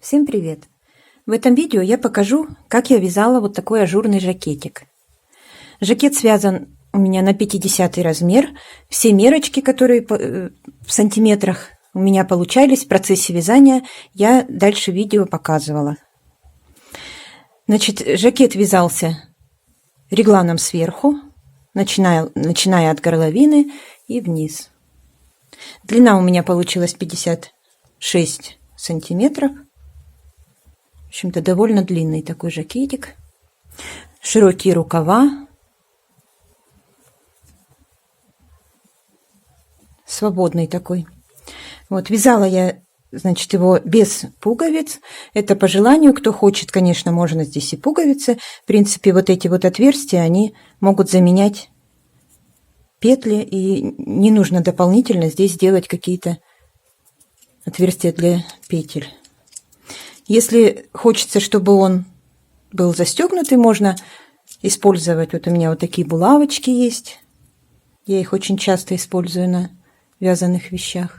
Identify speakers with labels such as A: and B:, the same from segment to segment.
A: Всем привет! В этом видео я покажу, как я вязала вот такой ажурный жакетик. Жакет связан у меня на 50 размер. Все мерочки, которые в сантиметрах у меня получались в процессе вязания, я дальше видео показывала. Значит, жакет вязался регланом сверху, начиная от горловины и вниз. Длина у меня получилась 56 сантиметров. В общем-то, довольно длинный такой жакетик. Широкие рукава. Свободный такой. Вот, вязала я, значит, его без пуговиц. Это по желанию. Кто хочет, конечно, можно здесь и пуговицы. В принципе, вот эти вот отверстия, они могут заменять петли. И не нужно дополнительно здесь делать какие-то отверстия для петель. Если хочется, чтобы он был застегнутый, можно использовать. Вот у меня вот такие булавочки есть. Я их очень часто использую на вязаных вещах.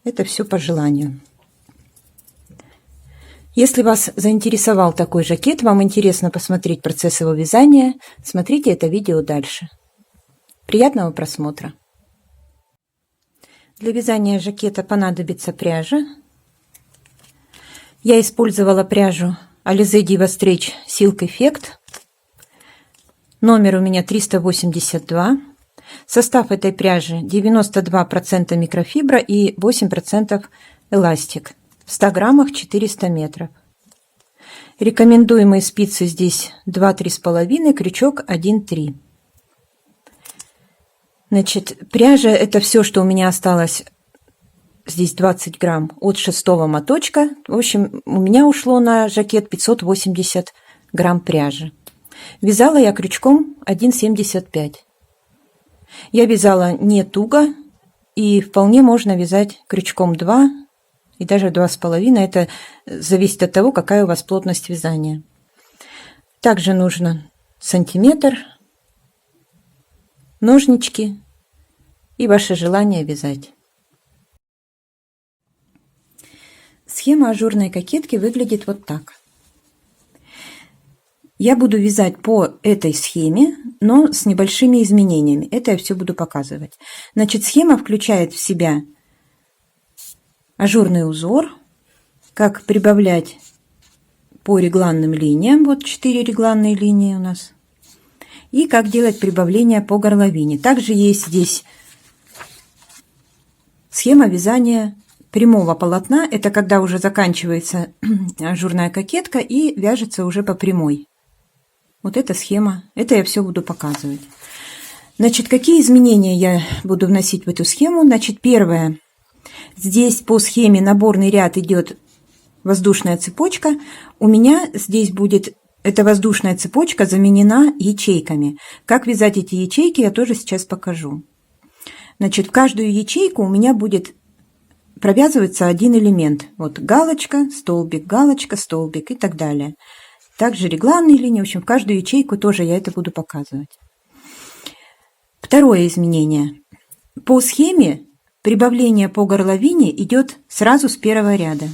A: Это все по желанию. Если вас заинтересовал такой жакет, вам интересно посмотреть процесс его вязания, смотрите это видео дальше. Приятного просмотра! Для вязания жакета понадобится пряжа. Я использовала пряжу Alize Diva Stretch Silk Effect. Номер у меня 382. Состав этой пряжи 92% микрофибра и 8% эластик. В 100 граммах 400 метров. Рекомендуемые спицы здесь 2-3,5, крючок 1-3. Значит, пряжа — это все, что у меня осталось. Здесь 20 грамм от 6-го моточка. В общем, у меня ушло на жакет 580 грамм пряжи. Вязала я крючком 1,75. Я вязала не туго, и вполне можно вязать крючком 2 и даже 2,5. Это зависит от того, какая у вас плотность вязания. Также нужно сантиметр, ножнички и ваше желание вязать. Схема ажурной кокетки выглядит вот так. Я буду вязать по этой схеме, но с небольшими изменениями. Это я все буду показывать. Значит, схема включает в себя ажурный узор, как прибавлять по регланным линиям. Вот 4 регланные линии у нас. И как делать прибавление по горловине. Также есть здесь схема вязания прямого полотна. Это когда уже заканчивается ажурная кокетка и вяжется уже по прямой. Вот эта схема. Это я все буду показывать. Значит, какие изменения я буду вносить в эту схему? Значит, первое. Здесь по схеме наборный ряд идет воздушная цепочка. У меня здесь будет эта воздушная цепочка заменена ячейками. Как вязать эти ячейки, я тоже сейчас покажу. Значит, в каждую ячейку у меня будет провязывается один элемент. Вот галочка, столбик и так далее. Также регланные линии. В общем, в каждую ячейку тоже я это буду показывать. Второе изменение. По схеме прибавление по горловине идет сразу с первого ряда.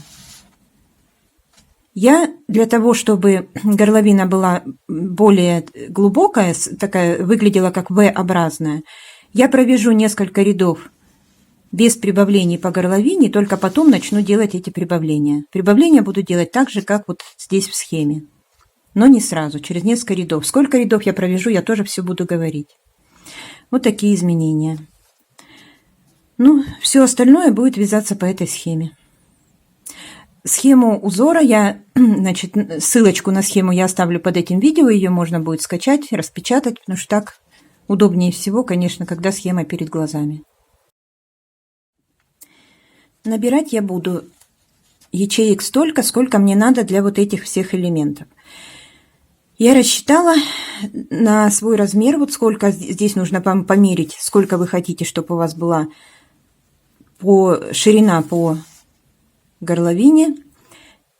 A: Я для того, чтобы горловина была более глубокая, такая выглядела как V-образная, я провяжу несколько рядов без прибавлений по горловине, только потом начну делать эти прибавления. Прибавления буду делать так же, как вот здесь в схеме. Но не сразу, через несколько рядов. Сколько рядов я провяжу, я тоже все буду говорить. Вот такие изменения. Ну, все остальное будет вязаться по этой схеме. Схему узора значит, ссылочку на схему я оставлю под этим видео. Ее можно будет скачать, распечатать, потому что так удобнее всего, конечно, когда схема перед глазами. Набирать я буду ячеек столько, сколько мне надо для вот этих всех элементов. Я рассчитала на свой размер, вот сколько здесь нужно померить, сколько вы хотите, чтобы у вас была ширина по горловине.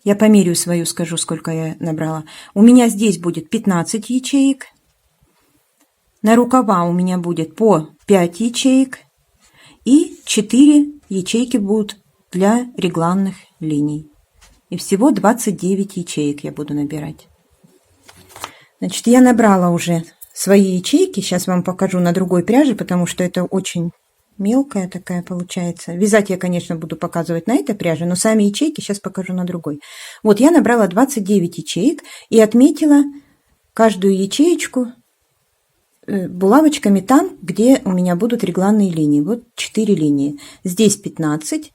A: Я померю свою, скажу, сколько я набрала. У меня здесь будет 15 ячеек. На рукава у меня будет по 5 ячеек. И 4 ячейки будут для регланных линий. И всего 29 ячеек я буду набирать. Значит, я набрала уже свои ячейки. Сейчас вам покажу на другой пряже, потому что это очень мелкая такая получается. Вязать я, конечно, буду показывать на этой пряже, но сами ячейки сейчас покажу на другой. Вот я набрала 29 ячеек и отметила каждую ячеечку булавочками там, где у меня будут регланные линии. Вот 4 линии. Здесь 15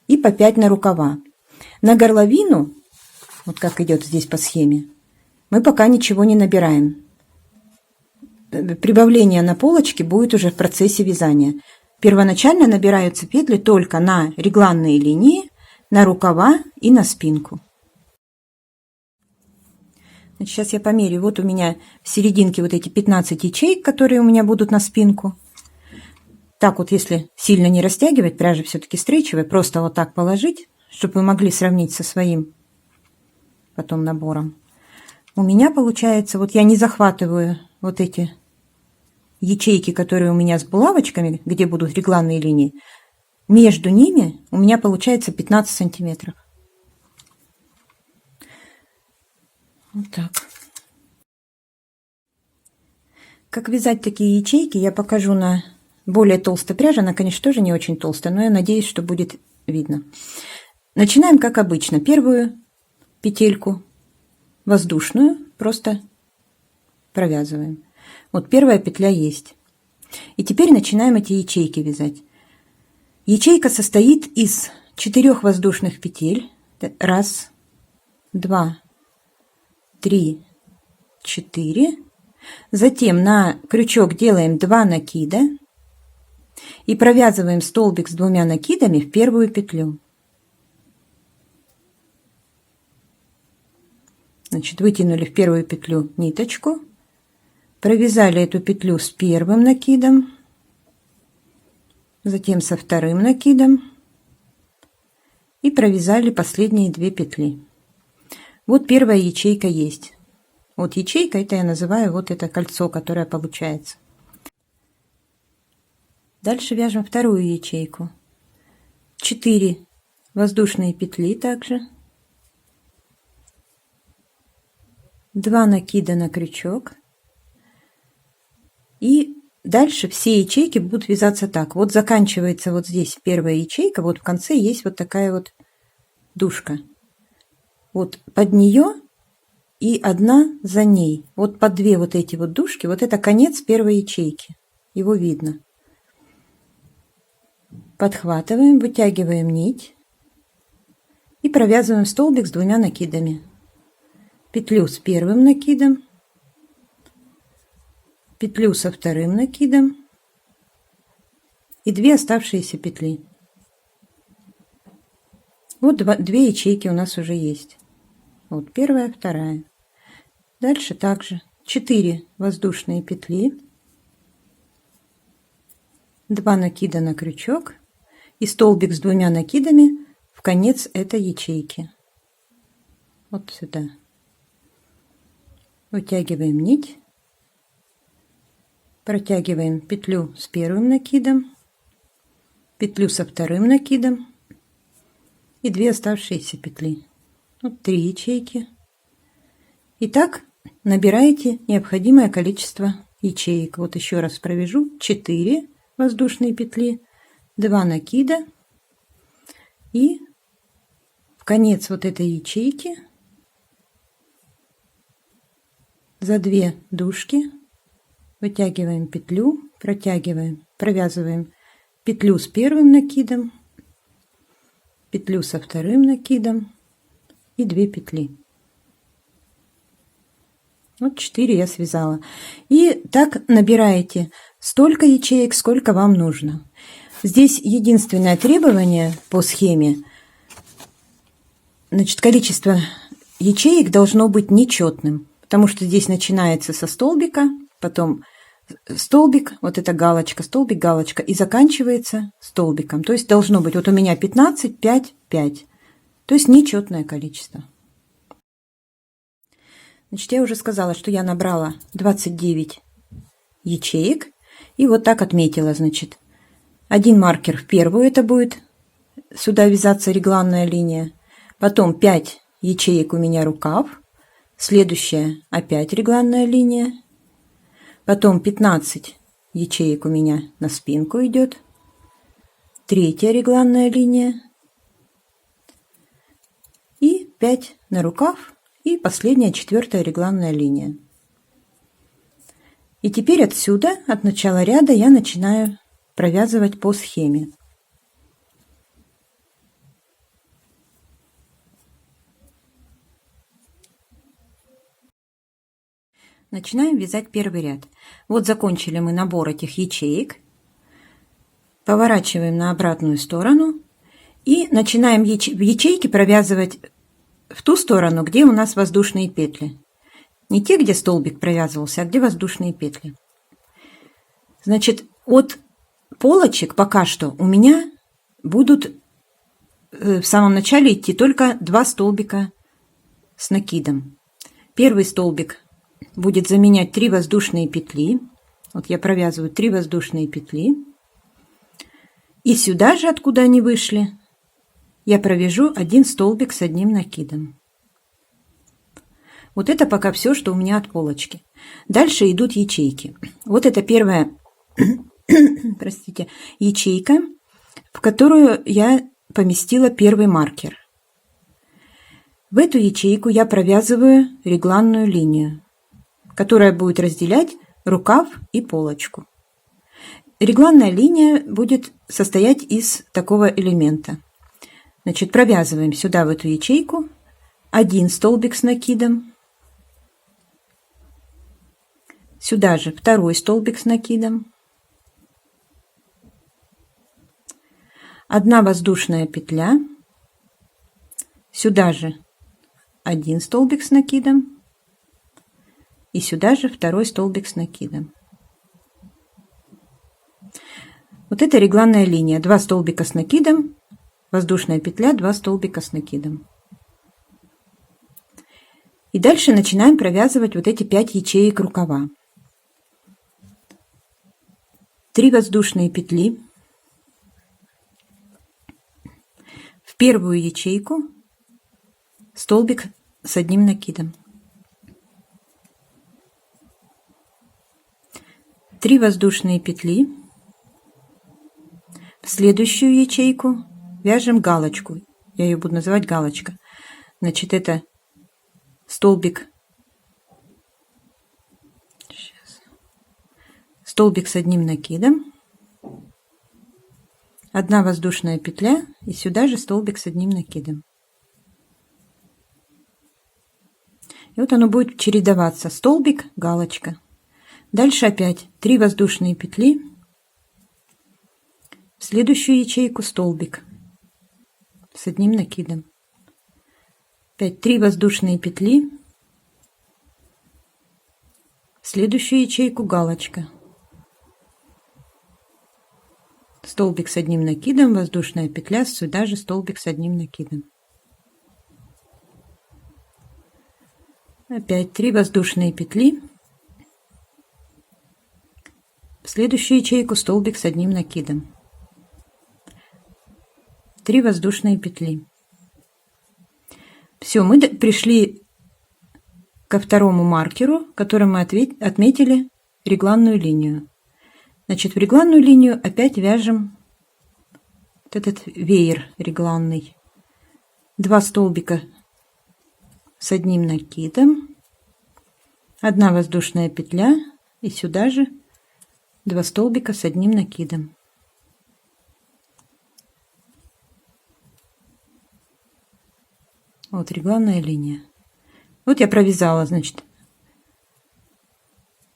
A: и по 5 на рукава. На горловину, вот как идет здесь по схеме, мы пока ничего не набираем. Прибавление на полочке будет уже в процессе вязания. Первоначально набираются петли только на регланные линии, на рукава и на спинку. Значит, сейчас я померяю. Вот у меня в серединке вот эти 15 ячеек, которые у меня будут на спинку. Так вот, если сильно не растягивать, пряжа все-таки стрейчевая, просто вот так положить, чтобы вы могли сравнить со своим потом набором. У меня получается, вот я не захватываю вот эти ячейки, которые у меня с булавочками, где будут регланные линии, между ними у меня получается 15 сантиметров. Вот так. Как вязать такие ячейки, я покажу на более толстой пряже. Она, конечно, тоже не очень толстая, но я надеюсь, что будет видно. Начинаем как обычно. Первую петельку воздушную просто провязываем. Вот первая петля есть. И теперь начинаем эти ячейки вязать. Ячейка состоит из 4 воздушных петель. 1, 2, 3, 4. Затем на крючок делаем 2 накида и провязываем столбик с 2 накидами в первую петлю. Значит, вытянули в первую петлю ниточку, провязали эту петлю с первым накидом, затем со вторым накидом и провязали последние 2 петли. Вот первая ячейка есть. Вот ячейка, это я называю вот это кольцо, которое получается. Дальше вяжем вторую ячейку. 4 воздушные петли также. 2 накида на крючок. И дальше все ячейки будут вязаться так. Вот заканчивается вот здесь первая ячейка, вот в конце есть вот такая вот дужка. Вот под нее и одна за ней. Вот по 2 вот эти вот дужки, вот это конец первой ячейки. Его видно. Подхватываем, вытягиваем нить и провязываем столбик с 2 накидами. Петлю с первым накидом, петлю со вторым накидом и 2 оставшиеся петли. Вот 2 ячейки у нас уже есть. Вот первая, вторая. Дальше также 4 воздушные петли, 2 накида на крючок и столбик с 2 накидами в конец этой ячейки. Вот сюда. Вытягиваем нить, протягиваем петлю с первым накидом, петлю со вторым накидом и 2 оставшиеся петли. Вот 3 ячейки. И так набираете необходимое количество ячеек. Вот еще раз провяжу. 4 воздушные петли, 2 накида и в конец вот этой ячейки за 2 дужки вытягиваем петлю, протягиваем, провязываем петлю с первым накидом, петлю со вторым накидом и 2 петли. Вот 4 я связала. И так набираете столько ячеек, сколько вам нужно. Здесь единственное требование по схеме, значит, количество ячеек должно быть нечетным. Потому что здесь начинается со столбика, потом столбик, вот эта галочка, столбик, галочка, и заканчивается столбиком. То есть должно быть, вот у меня 15, 5, 5. То есть нечетное количество. Значит, я уже сказала, что я набрала 29 ячеек. И вот так отметила, значит, один маркер в первую, это будет сюда вязаться регланная линия. Потом 5 ячеек у меня рукав. Следующая опять регланная линия. Потом 15 ячеек у меня на спинку идет. Третья регланная линия. И 5 на рукав. И последняя, четвертая регланная линия. И теперь отсюда, от начала ряда, я начинаю провязывать по схеме. Начинаем вязать первый ряд. Вот закончили мы набор этих ячеек. Поворачиваем на обратную сторону и начинаем в ячейки провязывать в ту сторону, где у нас воздушные петли. Не те, где столбик провязывался, а где воздушные петли. Значит, от полочек пока что у меня будут в самом начале идти только 2 столбика с накидом. Первый столбик будет заменять 3 воздушные петли. Вот я провязываю 3 воздушные петли. И сюда же, откуда они вышли, я провяжу 1 столбик с одним накидом. Вот это пока все, что у меня от полочки. Дальше идут ячейки. Вот это первая, простите, ячейка, в которую я поместила первый маркер. В эту ячейку я провязываю регланную линию, которая будет разделять рукав и полочку. Регланная линия будет состоять из такого элемента. Значит, провязываем сюда, в эту ячейку, 1 столбик с накидом. Сюда же 2 столбик с накидом. 1 воздушная петля. Сюда же 1 столбик с накидом. И сюда же 2 столбик с накидом. Вот это регланная линия. 2 столбика с накидом, воздушная петля, 2 столбика с накидом. И дальше начинаем провязывать вот эти 5 ячеек рукава. 3 воздушные петли. В первую ячейку столбик с одним накидом. 3 воздушные петли. В следующую ячейку вяжем галочку. Я ее буду называть галочка. Значит, это столбик с одним накидом, 1 воздушная петля и сюда же столбик с одним накидом. И вот оно будет чередоваться: столбик, галочка. Дальше опять 3 воздушные петли, в следующую ячейку столбик с одним накидом. Опять 3 воздушные петли, в следующую ячейку галочка. Столбик с одним накидом, воздушная петля, сюда же столбик с одним накидом. Опять 3 воздушные петли, в следующую ячейку столбик с одним накидом. 3 воздушные петли. Все, мы пришли ко второму маркеру, которым мы отметили регланную линию. Значит, в регланную линию опять вяжем вот этот веер регланный. 2 столбика с одним накидом, 1 воздушная петля и сюда же 2 столбика с одним накидом. Вот регланная линия. Вот я провязала, значит,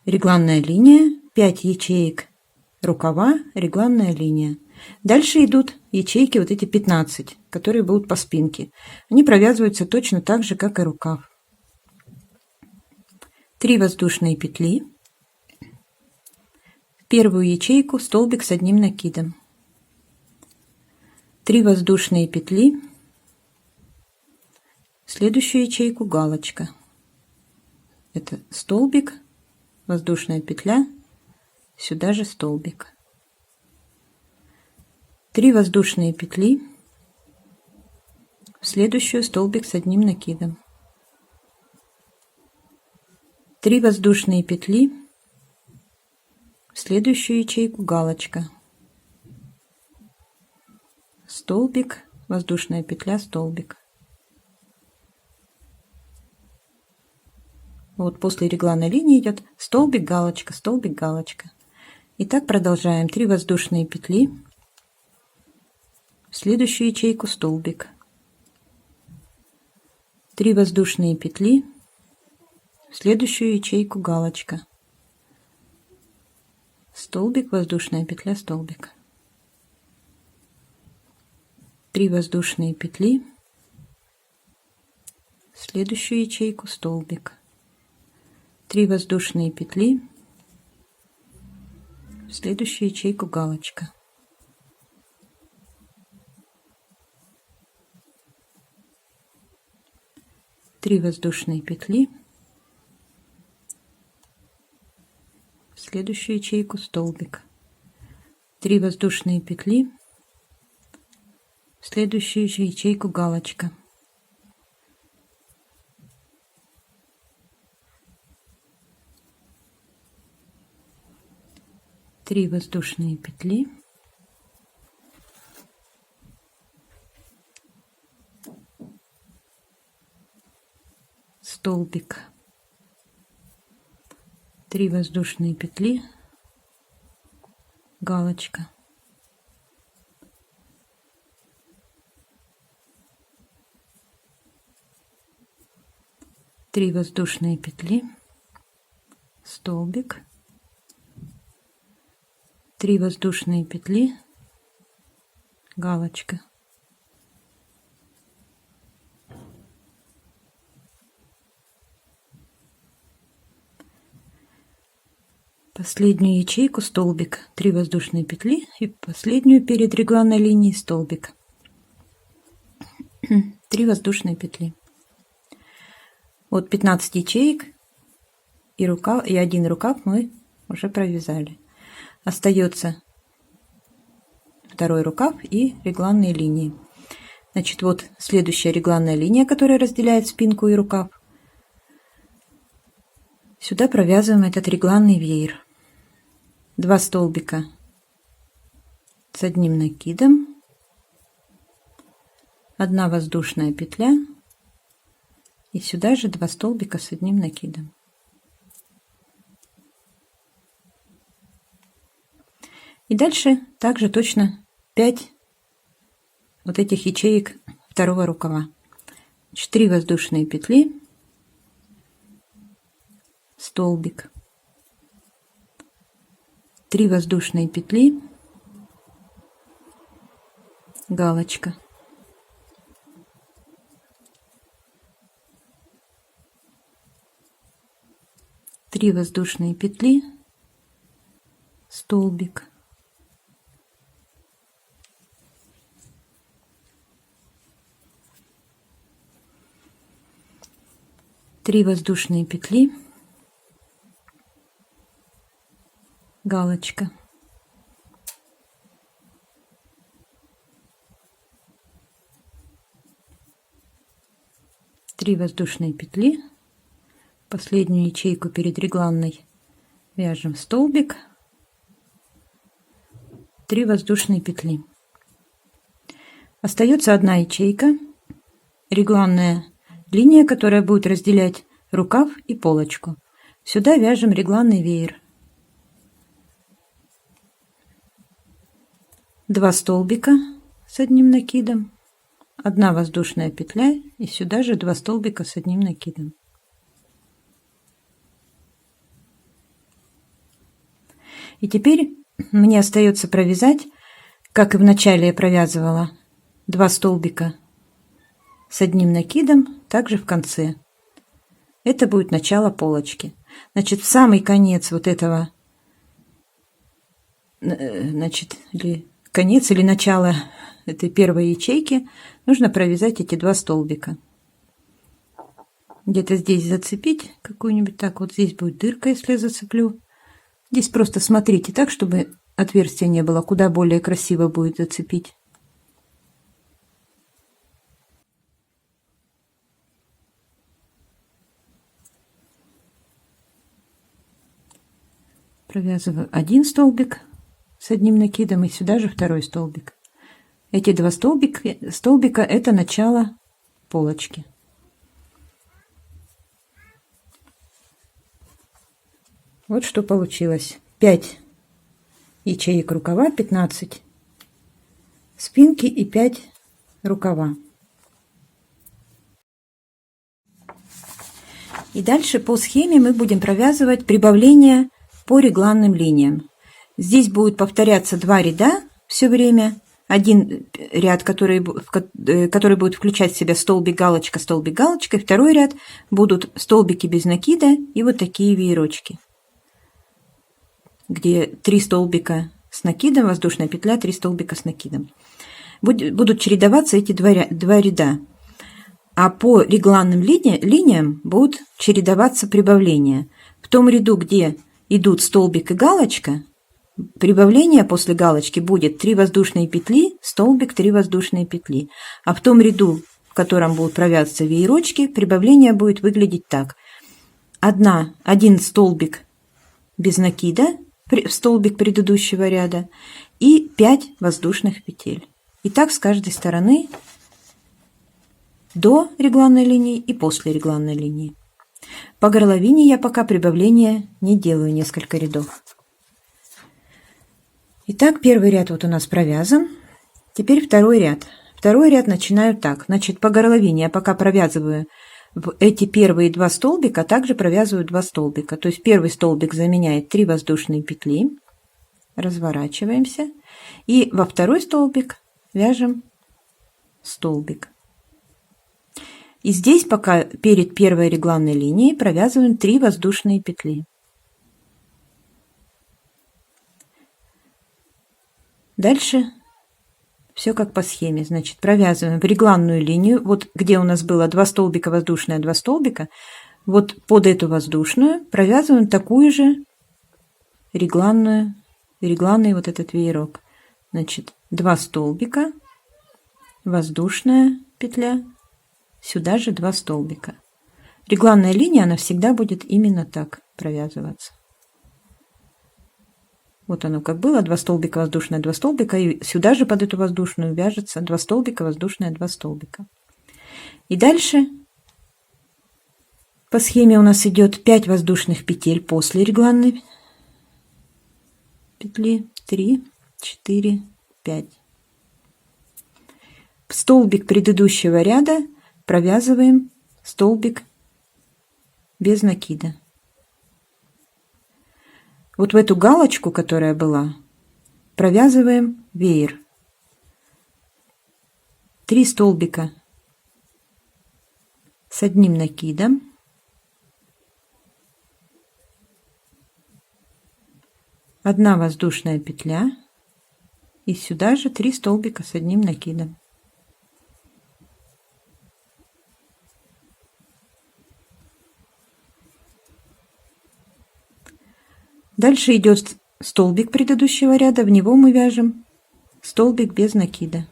A: регланная линия, 5 ячеек рукава, регланная линия. Дальше идут ячейки, вот эти 15, которые будут по спинке. Они провязываются точно так же, как и рукав. 3 воздушные петли. В первую ячейку столбик с одним накидом. 3 воздушные петли. В следующую ячейку галочка. Это столбик, воздушная петля, сюда же столбик. 3 воздушные петли, в следующую столбик с одним накидом. 3 воздушные петли, в следующую ячейку галочка, столбик, воздушная петля, столбик. Вот после регланной линии идет столбик, галочка, столбик, галочка. И так продолжаем. 3 воздушные петли, в следующую ячейку столбик, 3 воздушные петли, в следующую ячейку галочка, столбик, воздушная петля, столбик, 3 воздушные петли, в следующую ячейку столбик, 3 воздушные петли, в следующую ячейку галочка, три воздушные петли, в следующую ячейку столбик, 3 воздушные петли, в следующую ячейку галочка, 3 воздушные петли, столбик, 3 воздушные петли, галочка, 3 воздушные петли, столбик, 3 воздушные петли, галочка, последнюю ячейку столбик, 3 воздушные петли и последнюю перед регланной линией столбик, 3 воздушные петли. Вот 15 ячеек и рукав, и один рукав мы уже провязали. Остается второй рукав и регланные линии. Значит, вот следующая регланная линия, которая разделяет спинку и рукав. Сюда провязываем этот регланный веер. 2 столбика с одним накидом, 1 воздушная петля и сюда же 2 столбика с одним накидом. И дальше также точно 5 вот этих ячеек второго рукава. 3 воздушные петли, столбик, 3 воздушные петли, галочка, 3 воздушные петли, столбик, 3 воздушные петли, галочка, 3 воздушные петли, последнюю ячейку перед регланной вяжем столбик, 3 воздушные петли. Остается одна ячейка, регланная линия, которая будет разделять рукав и полочку. Сюда вяжем регланный веер. 2 столбика с одним накидом, 1 воздушная петля и сюда же 2 столбика с одним накидом. И теперь мне остается провязать, как и в начале я провязывала, 2 столбика с одним накидом, также в конце. Это будет начало полочки. Значит, в самый конец вот этого, значит, конец или начало этой первой ячейки нужно провязать эти 2 столбика. Где-то здесь зацепить какую-нибудь, так вот здесь будет дырка, если я зацеплю. Здесь просто смотрите так, чтобы отверстия не было, куда более красиво будет зацепить. Провязываю один столбик с одним накидом и сюда же второй столбик. Эти два столбика это начало полочки. Вот что получилось. 5 ячеек рукава, 15 спинки и 5 рукава. И дальше по схеме мы будем провязывать прибавление по регланным линиям. Здесь будет повторяться 2 ряда все время. Один ряд, который будет включать в себя столбик, галочка, и второй ряд будут столбики без накида и вот такие веерочки, где 3 столбика с накидом, воздушная петля, 3 столбика с накидом. Будут чередоваться эти два ряда. А по регланным линиям будут чередоваться прибавления. В том ряду, где идут столбик и галочка, прибавление после галочки будет 3 воздушные петли, столбик, 3 воздушные петли. А в том ряду, в котором будут провязываться веерочки, прибавление будет выглядеть так. Один столбик без накида, столбик предыдущего ряда, и 5 воздушных петель. И так с каждой стороны до регланной линии и после регланной линии. По горловине я пока прибавления не делаю, несколько рядов. Итак, первый ряд вот у нас провязан. Теперь второй ряд. Второй ряд начинаю так. Значит, по горловине я пока провязываю эти первые 2 столбика, а также провязываю 2 столбика. То есть первый столбик заменяет 3 воздушные петли. Разворачиваемся. И во второй столбик вяжем столбик. И здесь пока перед первой регланной линией провязываем 3 воздушные петли. Дальше все как по схеме. Значит, провязываем в регланную линию. Вот где у нас было 2 столбика воздушная, 2 столбика. Вот под эту воздушную провязываем такую же регланный вот этот веерок. Значит, 2 столбика, воздушная петля, сюда же 2 столбика. Регланная линия, она всегда будет именно так провязываться. Вот оно как было, 2 столбика, воздушная, 2 столбика, и сюда же под эту воздушную вяжется 2 столбика, воздушная, 2 столбика. И дальше по схеме у нас идет 5 воздушных петель после регланной петли. 3, 4, 5. В столбик предыдущего ряда провязываем столбик без накида. Вот в эту галочку, которая была, провязываем веер. 3 столбика с одним накидом. Одна воздушная петля. И сюда же 3 столбика с одним накидом. Дальше идет столбик предыдущего ряда, в него мы вяжем столбик без накида.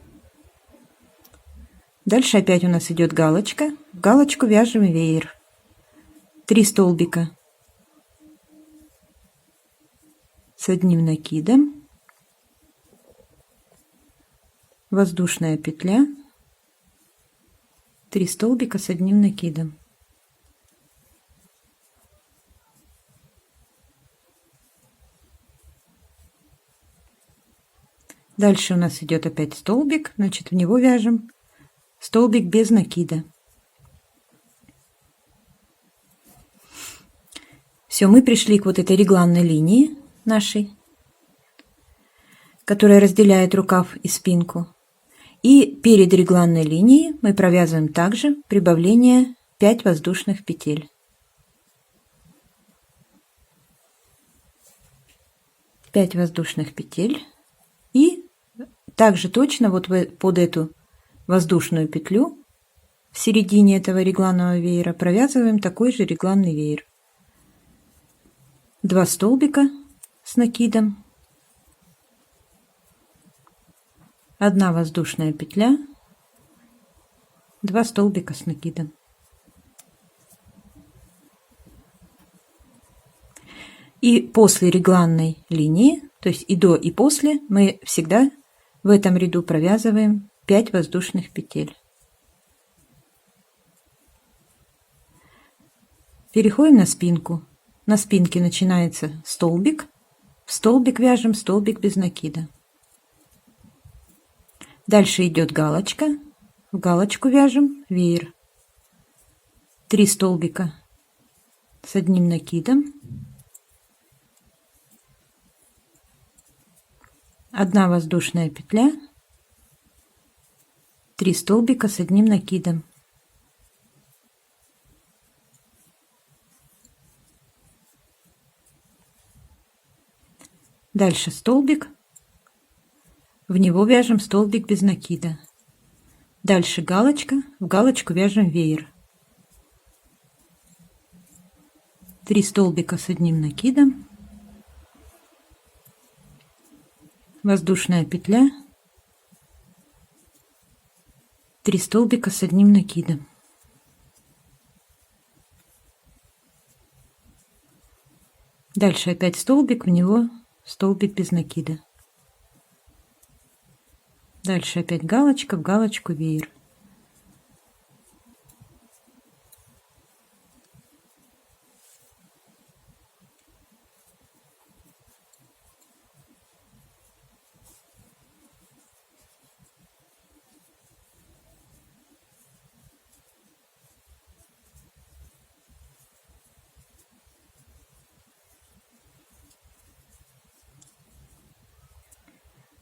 A: Дальше опять у нас идет галочка, в галочку вяжем веер. 3 столбика с одним накидом, воздушная петля, 3 столбика с одним накидом. Дальше у нас идет опять столбик, значит, в него вяжем столбик без накида. Все, мы пришли к вот этой регланной линии нашей, которая разделяет рукав и спинку. И перед регланной линией мы провязываем также прибавление 5 воздушных петель. 5 воздушных петель. И также точно вот под эту воздушную петлю в середине этого регланного веера провязываем такой же регланный веер. 2 столбика с накидом, 1 воздушная петля, 2 столбика с накидом. И после регланной линии, то есть и до, и после, мы всегда в этом ряду провязываем 5 воздушных петель. Переходим на спинку. На спинке начинается столбик. В столбик вяжем столбик без накида. Дальше идет галочка. В галочку вяжем веер. 3 столбика с одним накидом. 1 воздушная петля. 3 столбика с одним накидом. Дальше столбик. В него вяжем столбик без накида. Дальше галочка. В галочку вяжем веер. 3 столбика с одним накидом. Воздушная петля. 3 столбика с одним накидом. Дальше опять столбик, в него столбик без накида. Дальше опять галочка, в галочку веер.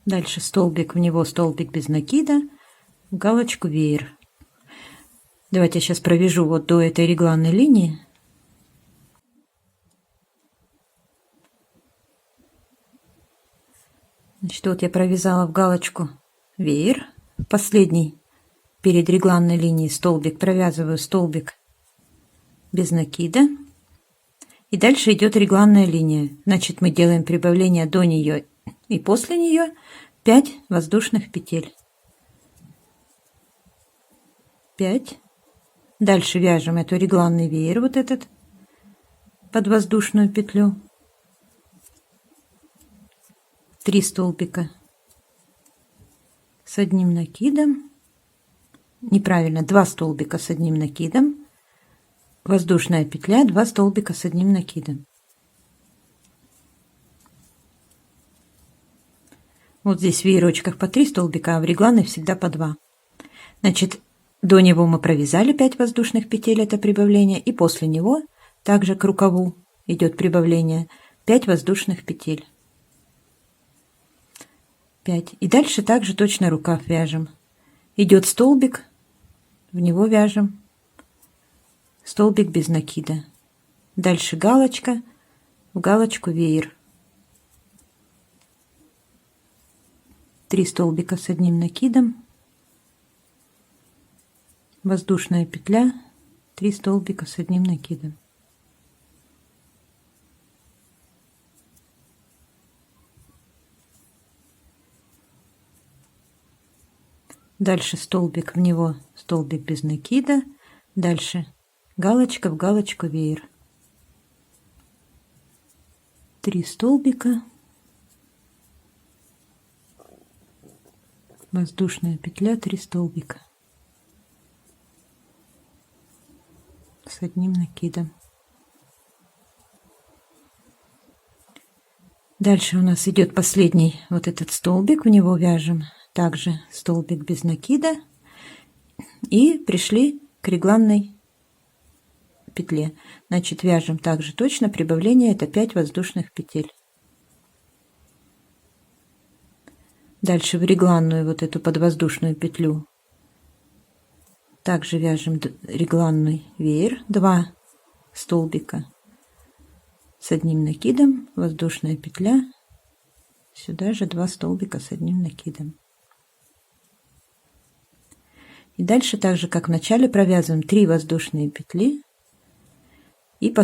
A: Дальше столбик, в него столбик без накида, в галочку веер. Давайте я сейчас провяжу вот до этой регланной линии. Значит, вот я провязала в галочку веер. Последний перед регланной линией столбик провязываю столбик без накида. И дальше идет регланная линия. Значит, мы делаем прибавление до нее и после нее 5 воздушных петель. 5. Дальше вяжем эту регланный веер, вот этот, под воздушную петлю. 3 столбика с одним накидом. Неправильно, 2 столбика с одним накидом. Воздушная петля, 2 столбика с одним накидом. Вот здесь в веерочках по 3 столбика, а в регланной всегда по 2. Значит, до него мы провязали 5 воздушных петель, это прибавление, и после него также к рукаву идет прибавление 5 воздушных петель. 5. И дальше также точно рукав вяжем. Идет столбик, в него вяжем столбик без накида. Дальше галочка, в галочку веер. 3 столбика с одним накидом. Воздушная петля, 3 столбика с одним накидом. Дальше столбик, в него столбик без накида. Дальше галочка, в галочку веер. 3 столбика. Воздушная петля, 3 столбика с одним накидом. Дальше у нас идет последний вот этот столбик, в него вяжем также столбик без накида и пришли к регланной петле. Значит, вяжем также точно прибавление, это 5 воздушных петель. Дальше в регланную вот эту подвоздушную петлю также вяжем регланный веер, 2 столбика с одним накидом, воздушная петля, сюда же 2 столбика с одним накидом. И дальше так же, как в начале, провязываем 3 воздушные петли и в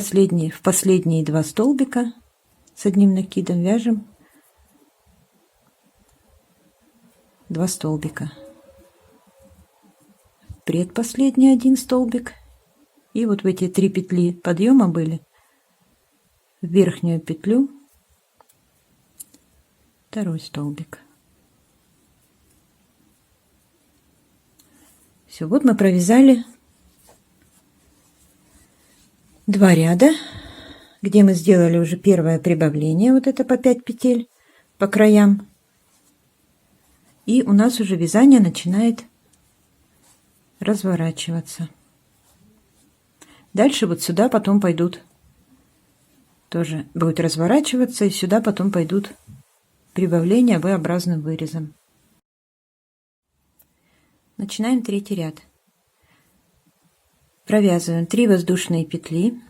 A: последние 2 столбика с одним накидом вяжем 2 столбика. Предпоследний 1 столбик. И вот в эти 3 петли подъема были, в верхнюю петлю второй столбик. Все, вот мы провязали 2 ряда, где мы сделали уже первое прибавление, вот это по 5 петель по краям. И у нас уже вязание начинает разворачиваться. Дальше вот сюда потом пойдут, тоже будет разворачиваться, и сюда потом пойдут прибавления V-образным вырезом. Начинаем 3-й ряд. Провязываем 3 воздушные петли,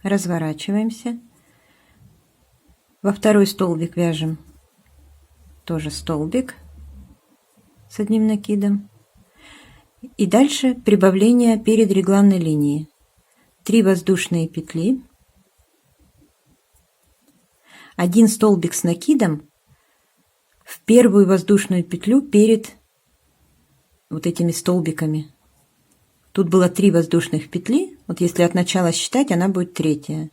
A: разворачиваемся, во второй столбик вяжем тоже столбик с одним накидом, и дальше прибавление перед регланной линией. 3 воздушные петли, 1 столбик с накидом в первую воздушную петлю перед вот этими столбиками. Тут было 3 воздушных петли, вот если от начала считать, она будет 3-я.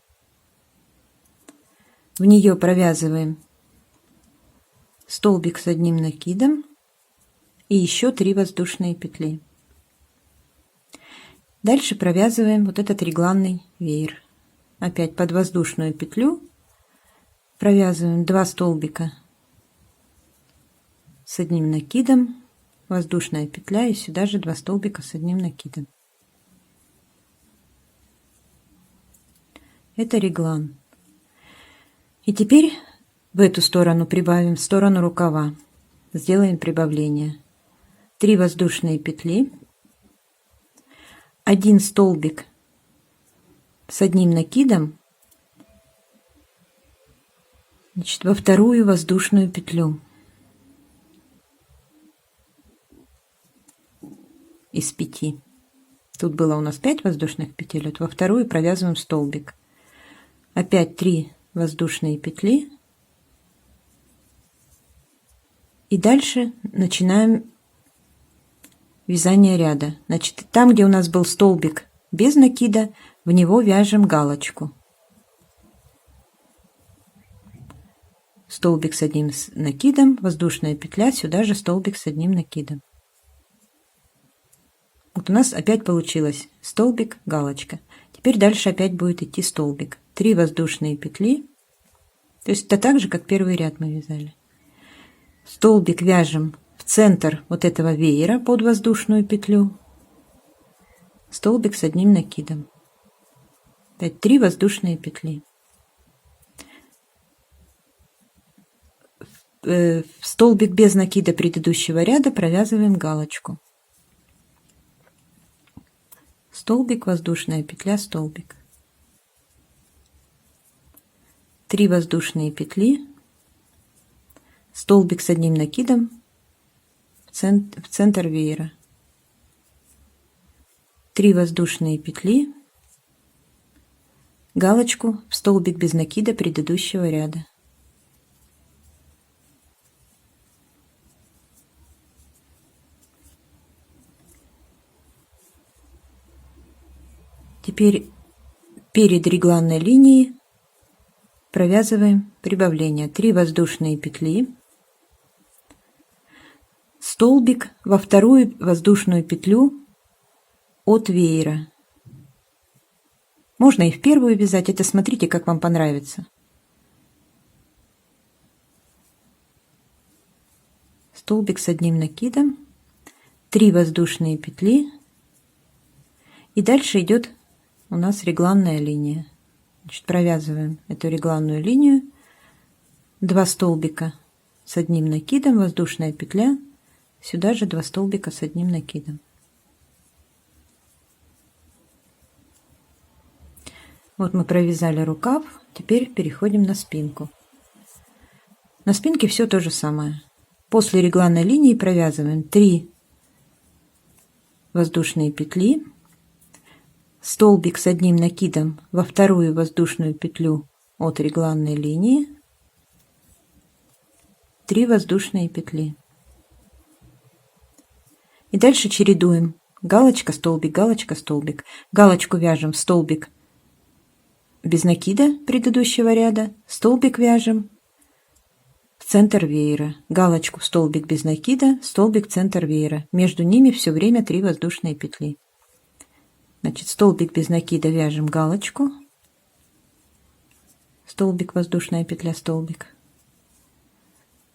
A: В нее провязываем столбик с одним накидом и еще 3 воздушные петли. Дальше провязываем вот этот регланный веер. Опять под воздушную петлю провязываем 2 столбика с одним накидом, воздушная петля, и сюда же 2 столбика с одним накидом. Это реглан. И теперь в эту сторону прибавим, в сторону рукава. Сделаем прибавление. 3 воздушные петли, 1 столбик с одним накидом, значит, во вторую воздушную петлю из 5. Тут было у нас 5 воздушных петель, вот во вторую провязываем столбик. Опять 3 воздушные петли, и дальше начинаем вязание ряда. Значит, там, где у нас был столбик без накида, в него вяжем галочку. Столбик с одним накидом, воздушная петля, сюда же столбик с одним накидом. Вот у нас опять получилось столбик, галочка. Теперь дальше опять будет идти столбик. 3 воздушные петли. То есть это так же, как первый ряд мы вязали. Столбик вяжем в центр вот этого веера под воздушную петлю. Столбик с одним накидом. Опять 3 воздушные петли. В столбик без накида предыдущего ряда провязываем галочку. Столбик, воздушная петля, столбик. 3 воздушные петли, столбик с одним накидом в центр веера. 3 воздушные петли, галочку в столбик без накида предыдущего ряда. Теперь перед регланной линией провязываем прибавление. 3 воздушные петли, столбик во вторую воздушную петлю от веера. Можно и в первую вязать, это смотрите, как вам понравится. Столбик с одним накидом, 3 воздушные петли, и дальше идет у нас регланная линия. Значит, провязываем эту регланную линию, 2 столбика с одним накидом, воздушная петля, сюда же 2 столбика с одним накидом. Вот мы провязали рукав, теперь переходим на спинку. На спинке все то же самое. После регланной линии провязываем 3 воздушные петли, столбик с одним накидом во вторую воздушную петлю от регланной линии, 3 воздушные петли. И дальше чередуем галочка, столбик, галочка, столбик. Галочку вяжем в столбик без накида предыдущего ряда, столбик вяжем в центр веера, галочку в столбик без накида, столбик в центр веера. Между ними все время 3 воздушные петли. Значит, столбик без накида вяжем галочку, столбик, воздушная петля, столбик.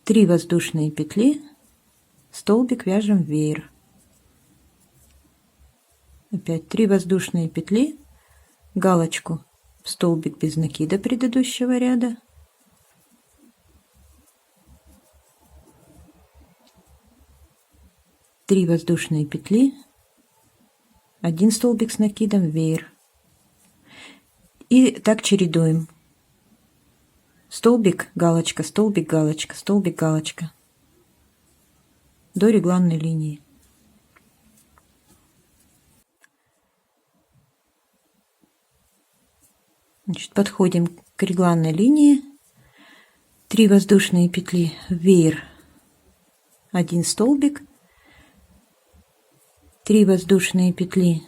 A: 3 воздушные петли, столбик вяжем в веер. Опять 3 воздушные петли, галочку в столбик без накида предыдущего ряда. Три воздушные петли, 1 столбик с накидом в веер. И так чередуем. Столбик, галочка, столбик, галочка, столбик, галочка. До регланной линии. Значит, подходим к регланной линии. 3 воздушные петли в веер, 1 столбик. 3 воздушные петли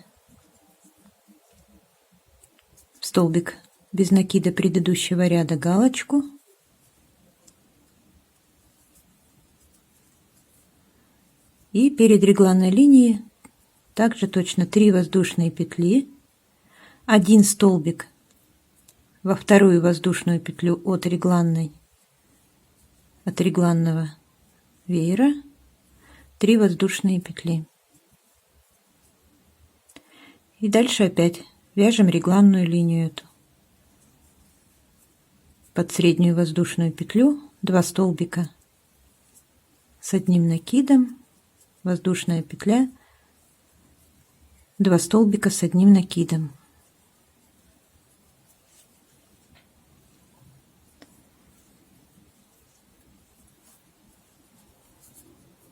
A: в столбик без накида предыдущего ряда, галочку. И перед регланной линией также точно 3 воздушные петли, 1 столбик во вторую воздушную петлю от регланного веера, 3 воздушные петли. И дальше опять вяжем регланную линию эту. Под среднюю воздушную петлю 2 столбика с 1 накидом, воздушная петля, 2 столбика с 1 накидом.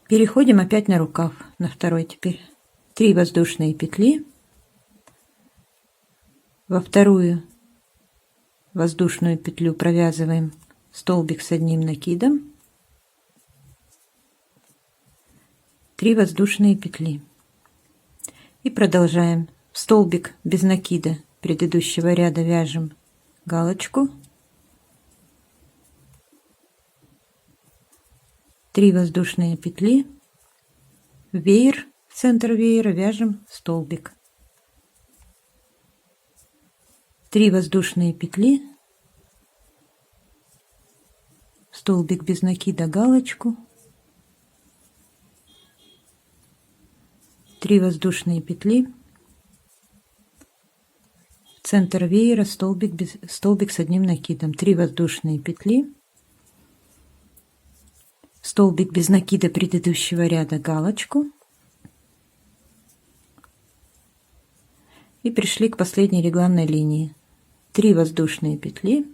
A: Переходим опять на рукав, на второй теперь. 3 воздушные петли, во вторую воздушную петлю провязываем столбик с 1 накидом, 3 воздушные петли. И продолжаем. В столбик без накида предыдущего ряда вяжем галочку, 3 воздушные петли, в веер, в центр веера вяжем столбик, 3 воздушные петли, столбик без накида, галочку, 3 воздушные петли, в центр веера столбик с 1 накидом, 3 воздушные петли, столбик без накида предыдущего ряда, галочку. И пришли к последней регланной линии. 3 воздушные петли,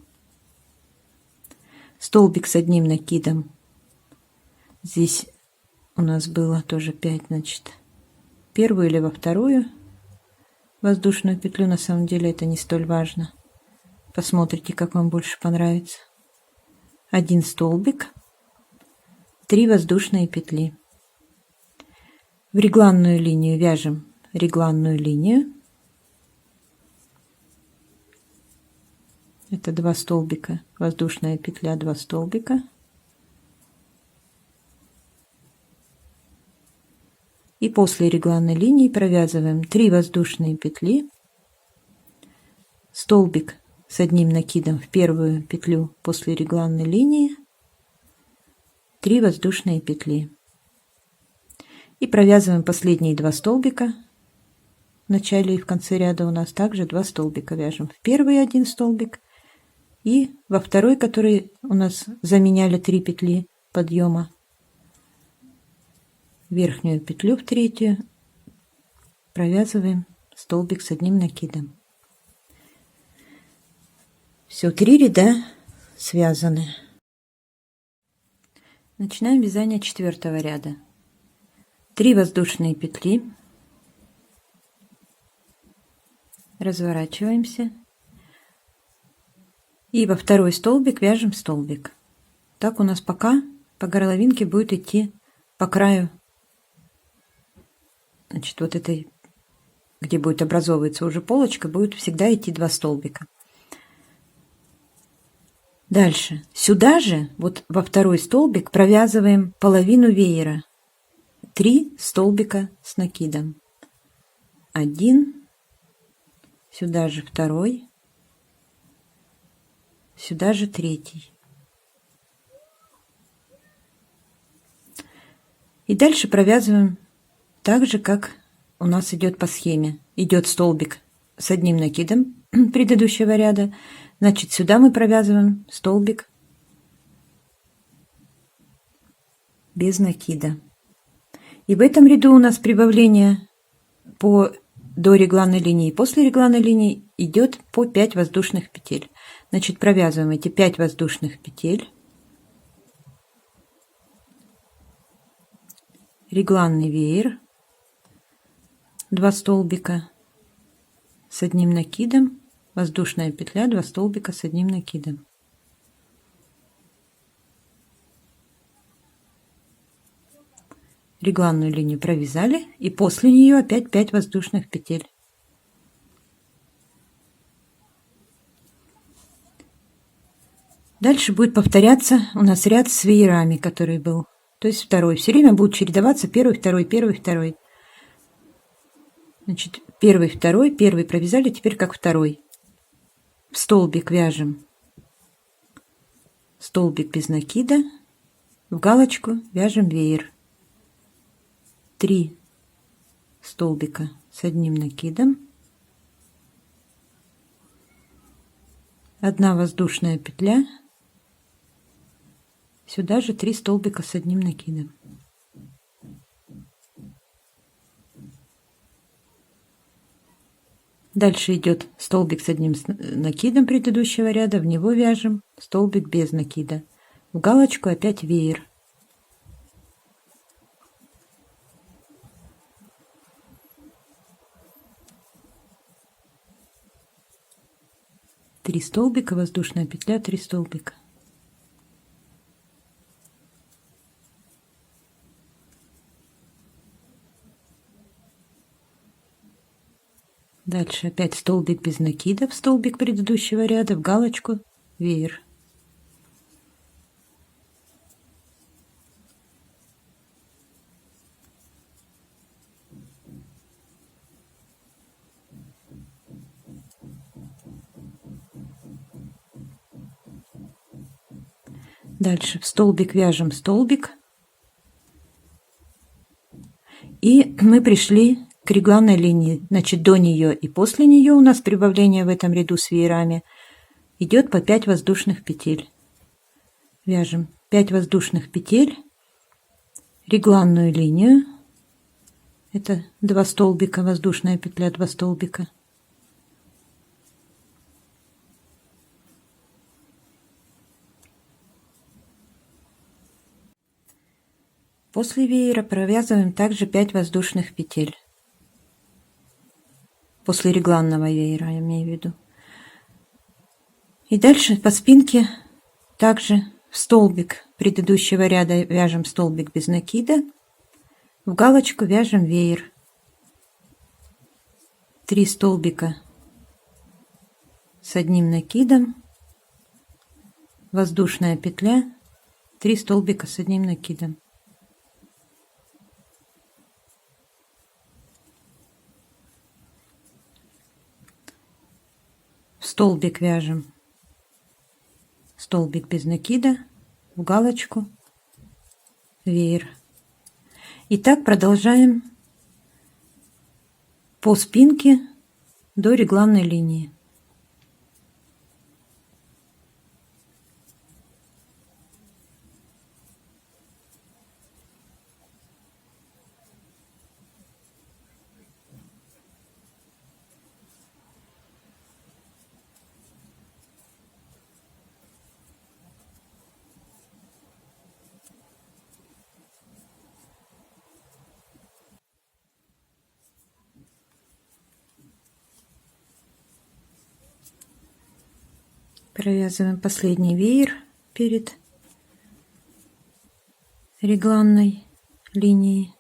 A: столбик с 1 накидом. Здесь у нас было тоже 5, значит, первую или во вторую воздушную петлю, на самом деле это не столь важно. Посмотрите, как вам больше понравится. 1 столбик, 3 воздушные петли. В регланную линию вяжем регланную линию. Это 2 столбика, воздушная петля, 2 столбика. И после регланной линии провязываем 3 воздушные петли, столбик с 1 накидом в первую петлю после регланной линии, 3 воздушные петли. И провязываем последние 2 столбика. В начале и в конце ряда у нас также 2 столбика вяжем. В первый 1 столбик и во второй, который у нас заменяли 3 петли подъема, верхнюю петлю в третью провязываем столбик с 1 накидом. Все, 3 ряда связаны. Начинаем вязание 4-го ряда. 3 воздушные петли, разворачиваемся и во второй столбик вяжем столбик. Так у нас пока по горловинке будет идти по краю, значит, вот этой, где будет образовываться уже полочка, будет всегда идти 2 столбика. Дальше. Сюда же, вот во второй столбик, провязываем половину веера. 3 столбика с накидом. 1, сюда же второй, сюда же третий. И дальше провязываем так же, как у нас идет по схеме. Идет столбик с одним накидом предыдущего ряда. Значит, сюда мы провязываем столбик без накида. И в этом ряду у нас прибавление до регланной линии. После регланной линии идет по 5 воздушных петель. Значит, провязываем эти 5 воздушных петель. Регланный веер. 2 столбика с одним накидом. Воздушная петля, 2 столбика с одним накидом. Регланную линию провязали, и после нее опять 5 воздушных петель. Дальше будет повторяться у нас ряд с веерами, который был. То есть второй. Все время будут чередоваться первый, второй, первый, второй. Значит, первый, второй, первый провязали, теперь как второй. В столбик вяжем столбик без накида, в галочку вяжем веер. 3 столбика с одним накидом, 1 воздушная петля, сюда же 3 столбика с одним накидом. Дальше идет столбик с одним накидом предыдущего ряда, в него вяжем столбик без накида. В галочку опять веер. Три столбика, воздушная петля, 3 столбика. Дальше опять столбик без накида в столбик предыдущего ряда, в галочку веер. Дальше в столбик вяжем столбик. И мы пришли к регланной линии. Значит, до нее и после нее у нас прибавление в этом ряду с веерами идет по 5 воздушных петель. Вяжем 5 воздушных петель, регланную линию. Это 2 столбика, воздушная петля, 2 столбика. После веера провязываем также 5 воздушных петель. После регланного веера, я имею в виду. И дальше по спинке также в столбик предыдущего ряда вяжем столбик без накида. В галочку вяжем веер. 3 столбика с одним накидом. Воздушная петля. 3 столбика с одним накидом. В столбик вяжем столбик без накида, в галочку веер. И так продолжаем по спинке до регланной линии. Провязываем последний веер перед регланной линией.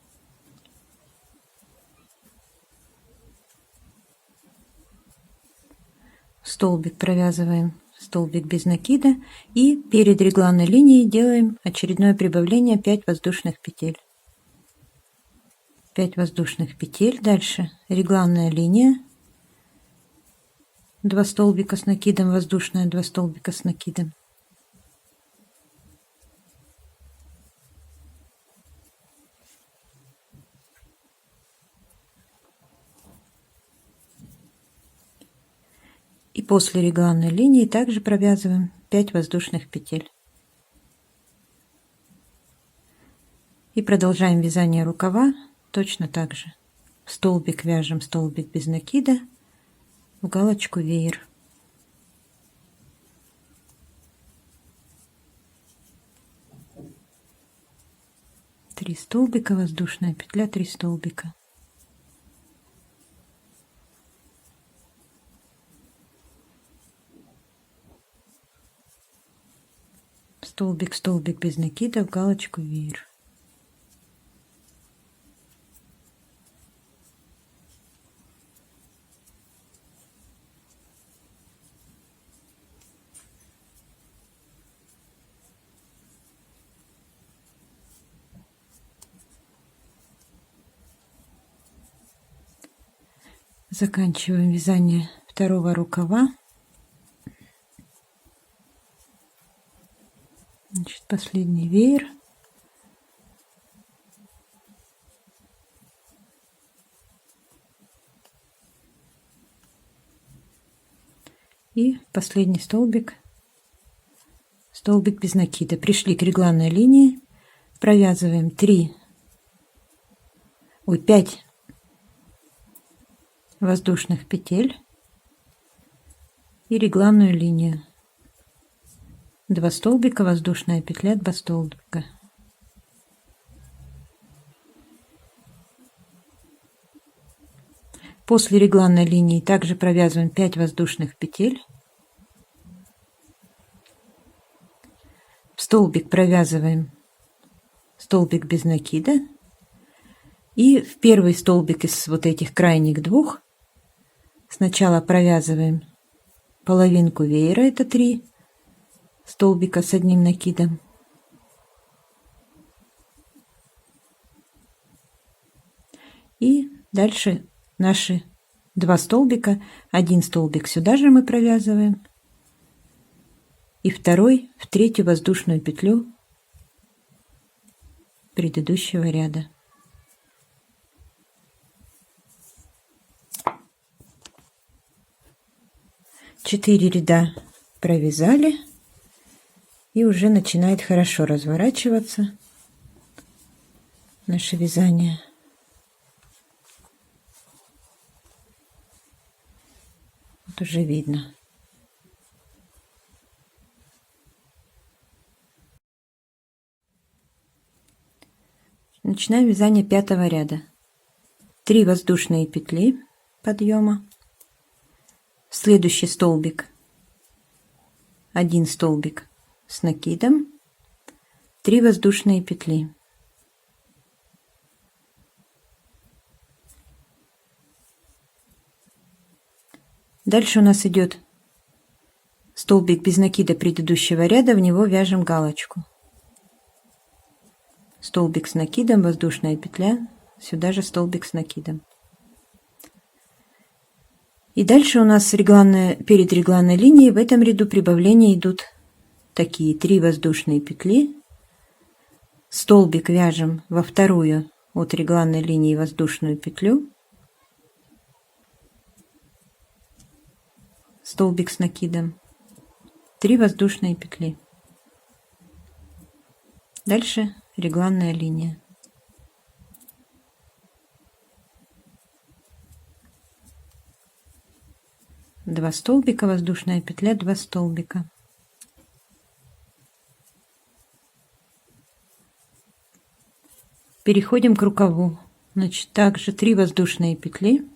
A: Столбик провязываем с столбик без накида, и перед регланной линией делаем очередное прибавление 5 воздушных петель. 5 воздушных петель, дальше регланная линия, 2 столбика с накидом, воздушная, 2 столбика с накидом. И после регланной линии также провязываем 5 воздушных петель. И продолжаем вязание рукава точно так же. В столбик вяжем столбик без накида, в галочку веер. Три столбика, воздушная петля, 3 столбика. Столбик, столбик без накида, в галочку веер. Заканчиваем вязание второго рукава. Значит, последний веер. И последний столбик, столбик без накида. Пришли к регланной линии, провязываем 5 воздушных петель и регланную линию. 2 столбика, воздушная петля, 2 столбика. После регланной линии также провязываем 5 воздушных петель. В столбик провязываем столбик без накида. И в первый столбик из вот этих крайних двух сначала провязываем половинку веера, это 3 столбика с одним накидом. И дальше наши 2 столбика, 1 столбик сюда же мы провязываем, и второй в третью воздушную петлю предыдущего ряда. Четыре ряда провязали, и уже начинает хорошо разворачиваться наше вязание. Вот уже видно. Начинаем вязание 5-го ряда. 3 воздушные петли подъема, в следующий столбик 1 столбик с накидом, 3 воздушные петли. Дальше у нас идет столбик без накида предыдущего ряда, в него вяжем галочку. Столбик с накидом, воздушная петля, сюда же столбик с накидом. И дальше у нас перед регланной линией в этом ряду прибавления идут такие 3 воздушные петли. Столбик вяжем во вторую от регланной линии воздушную петлю. Столбик с накидом. 3 воздушные петли. Дальше регланная линия. Два столбика, воздушная петля, 2 столбика. Переходим к рукаву. Значит, также 3 воздушные петли.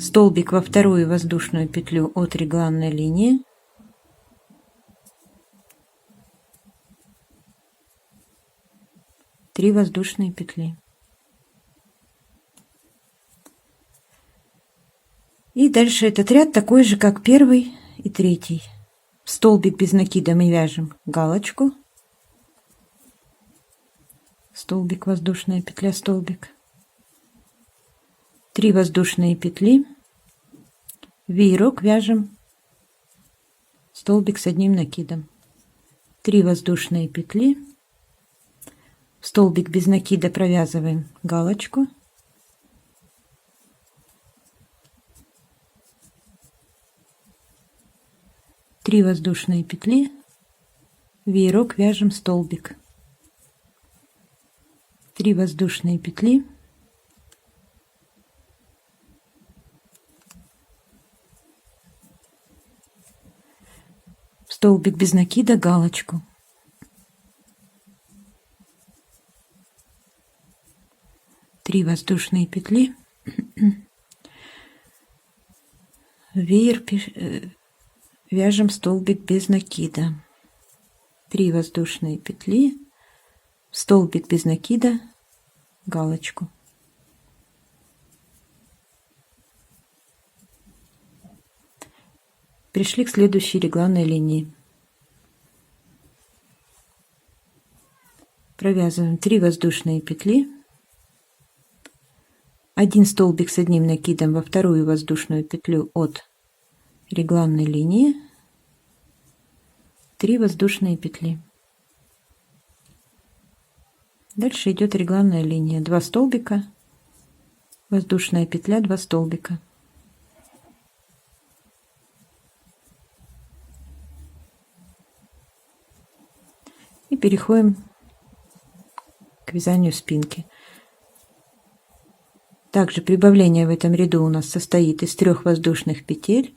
A: Столбик во вторую воздушную петлю от регланной линии. Три воздушные петли. И дальше этот ряд такой же, как первый и третий. В столбик без накида мы вяжем галочку. Столбик, воздушная петля, столбик. 3 воздушные петли. Веерок вяжем столбик с одним накидом. 3 воздушные петли. В столбик без накида провязываем галочку. Три воздушные петли, веерок вяжем столбик. 3 воздушные петли. В столбик без накида галочку. 3 воздушные петли. Веер вяжем столбик без накида. 3 воздушные петли, столбик без накида, галочку. Пришли к следующей регланной линии. Провязываем 3 воздушные петли, 1 столбик с одним накидом во вторую воздушную петлю от регланной линии, 3 воздушные петли. Дальше идет регланная линия, 2 столбика, воздушная петля, 2 столбика. И переходим к вязанию спинки. Также прибавление в этом ряду у нас состоит из 3 воздушных петель,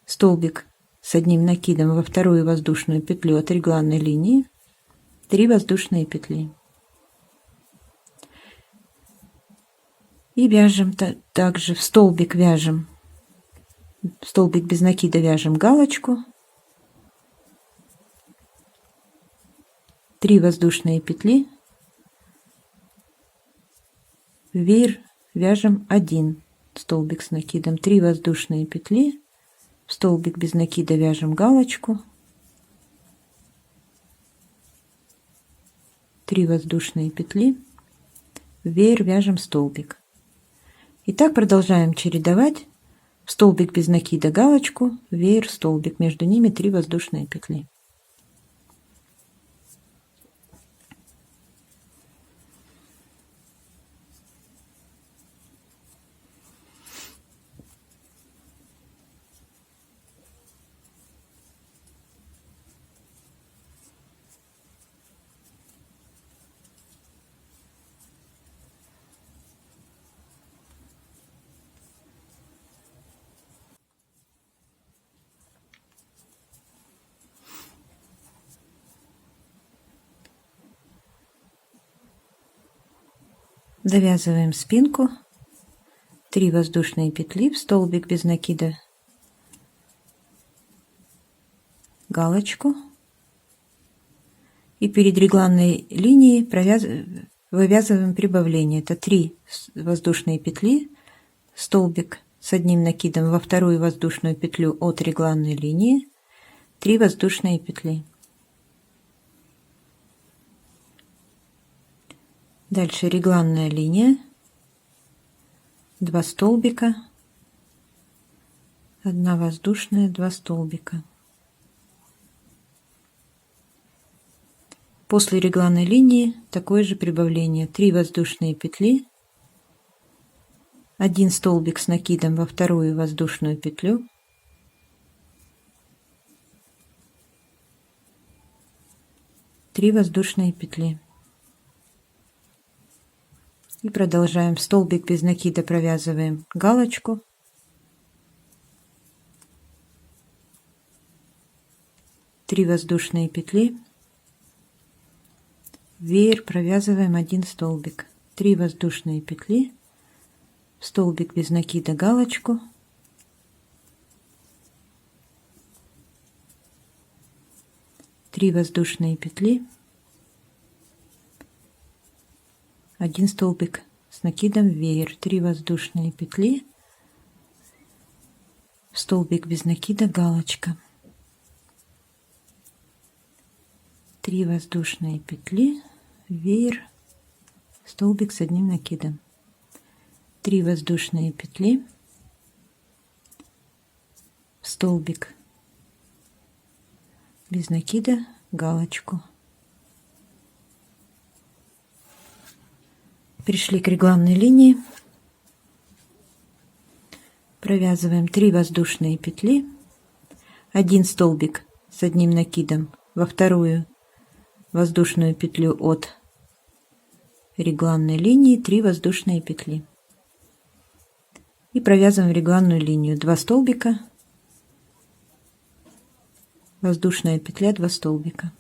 A: столбик с одним накидом во вторую воздушную петлю от регланной линии, 3 воздушные петли. И вяжем также в столбик вяжем, в столбик без накида вяжем галочку, 3 воздушные петли, веер вяжем 1 столбик с накидом, 3 воздушные петли, в столбик без накида вяжем галочку, 3 воздушные петли, веер вяжем столбик. И так продолжаем чередовать: в столбик без накида галочку, веер, столбик, между ними 3 воздушные петли. Довязываем спинку, 3 воздушные петли, в столбик без накида галочку, и перед регланной линией вывязываем прибавление. Это 3 воздушные петли, столбик с одним накидом во вторую воздушную петлю от регланной линии, 3 воздушные петли. Дальше регланная линия, 2 столбика, 1 воздушная, 2 столбика. После регланной линии такое же прибавление: 3 воздушные петли, 1 столбик с накидом во вторую воздушную петлю, 3 воздушные петли. И продолжаем. Столбик без накида провязываем галочку, 3 воздушные петли, веер провязываем 1 столбик, 3 воздушные петли, столбик без накида галочку, 3 воздушные петли, 1 столбик с накидом, веер, 3 воздушные петли, столбик без накида, галочка, 3 воздушные петли, веер, столбик с одним накидом, 3 воздушные петли, столбик без накида, галочку. Пришли к регланной линии, провязываем 3 воздушные петли, 1 столбик с одним накидом во вторую воздушную петлю от регланной линии, 3 воздушные петли, и провязываем регланную линию, 2 столбика, воздушная петля, 2 столбика.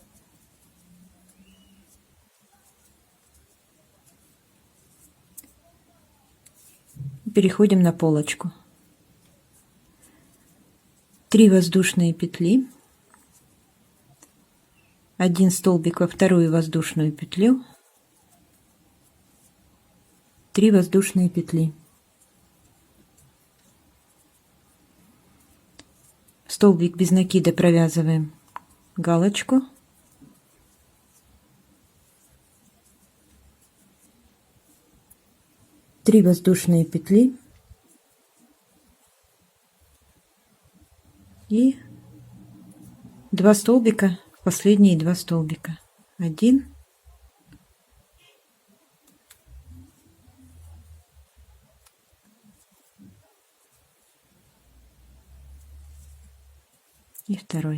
A: Переходим на полочку. 3 воздушные петли, 1 столбик во вторую воздушную петлю, 3 воздушные петли, столбик без накида, провязываем галочку, три воздушные петли и 2 столбика, последние 2 столбика, 1 и 2.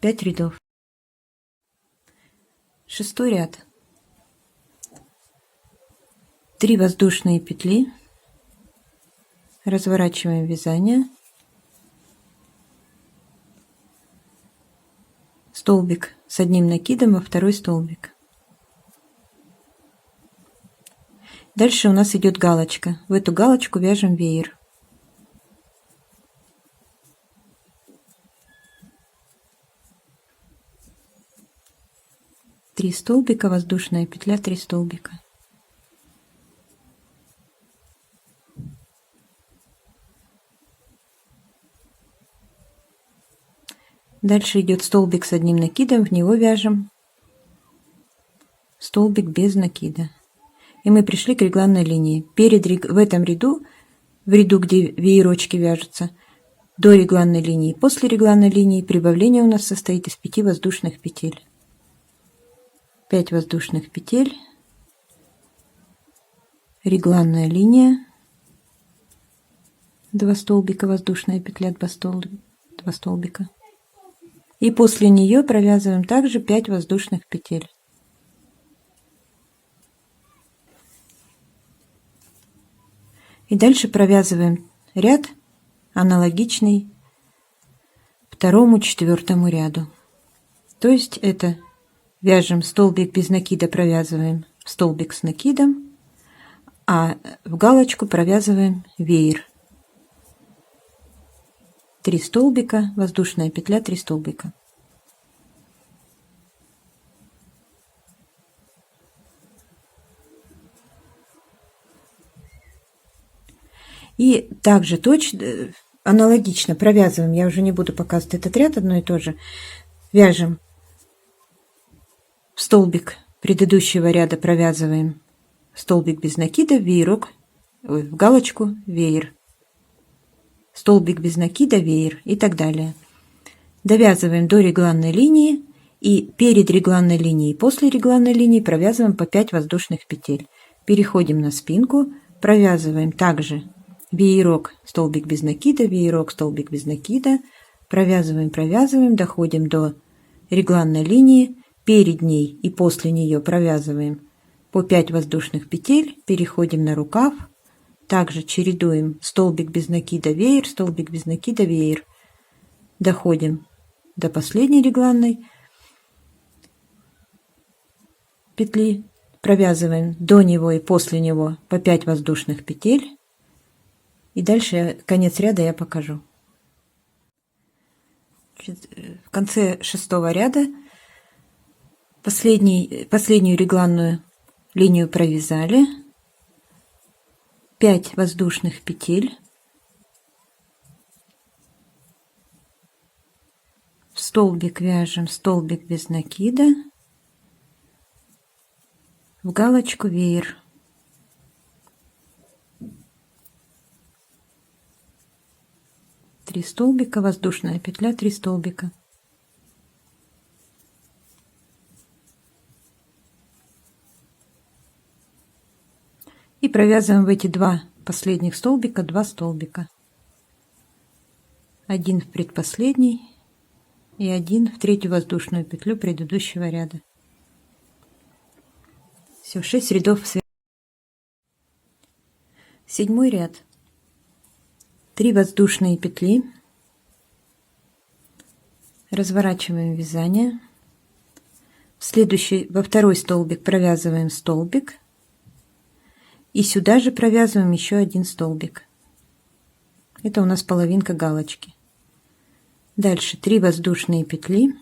A: 5 рядов. 6 ряд. 3 воздушные петли, разворачиваем вязание, столбик с одним накидом во второй столбик. Дальше у нас идет галочка. В эту галочку вяжем веер. Три столбика, воздушная петля, 3 столбика. Дальше идет столбик с одним накидом, в него вяжем столбик без накида. И мы пришли к регланной линии. В этом ряду, в ряду, где веерочки вяжутся, до регланной линии, после регланной линии прибавление у нас состоит из 5 воздушных петель. 5 воздушных петель, регланная линия, 2 столбика, воздушная петля, 2 столбика. И после нее провязываем также 5 воздушных петель. И дальше провязываем ряд аналогичный 2-4 ряду. То есть это вяжем столбик без накида, провязываем столбик с накидом, а в галочку провязываем веер. 3 столбика, воздушная петля, 3 столбика. И также точно, аналогично провязываем, я уже не буду показывать этот ряд, одно и то же, вяжем в столбик предыдущего ряда, провязываем столбик без накида, веерок, в галочку веер. Столбик без накида, веер и так далее. Довязываем до регланной линии и перед регланной линией, после регланной линии провязываем по 5 воздушных петель. Переходим на спинку, провязываем также веерок, столбик без накида, веерок, столбик без накида, провязываем, доходим до регланной линии, перед ней и после нее провязываем по 5 воздушных петель, переходим на рукав. Также чередуем столбик без накида, веер, столбик без накида, веер. Доходим до последней регланной петли, провязываем до него и после него по 5 воздушных петель. И дальше конец ряда я покажу. В конце 6 ряда последнюю регланную линию провязали. 5 воздушных петель столбик вяжем, столбик без накида, в галочку веер. Три столбика, воздушная петля, 3 столбика. И провязываем в эти 2 последних столбика 2 столбика. Один в предпоследний и один в третью воздушную петлю предыдущего ряда. Все, 6 рядов. 7 ряд. 3 воздушные петли. Разворачиваем вязание. Во второй столбик провязываем столбик. И сюда же провязываем еще 1 столбик. Это у нас половинка галочки. Дальше 3 воздушные петли.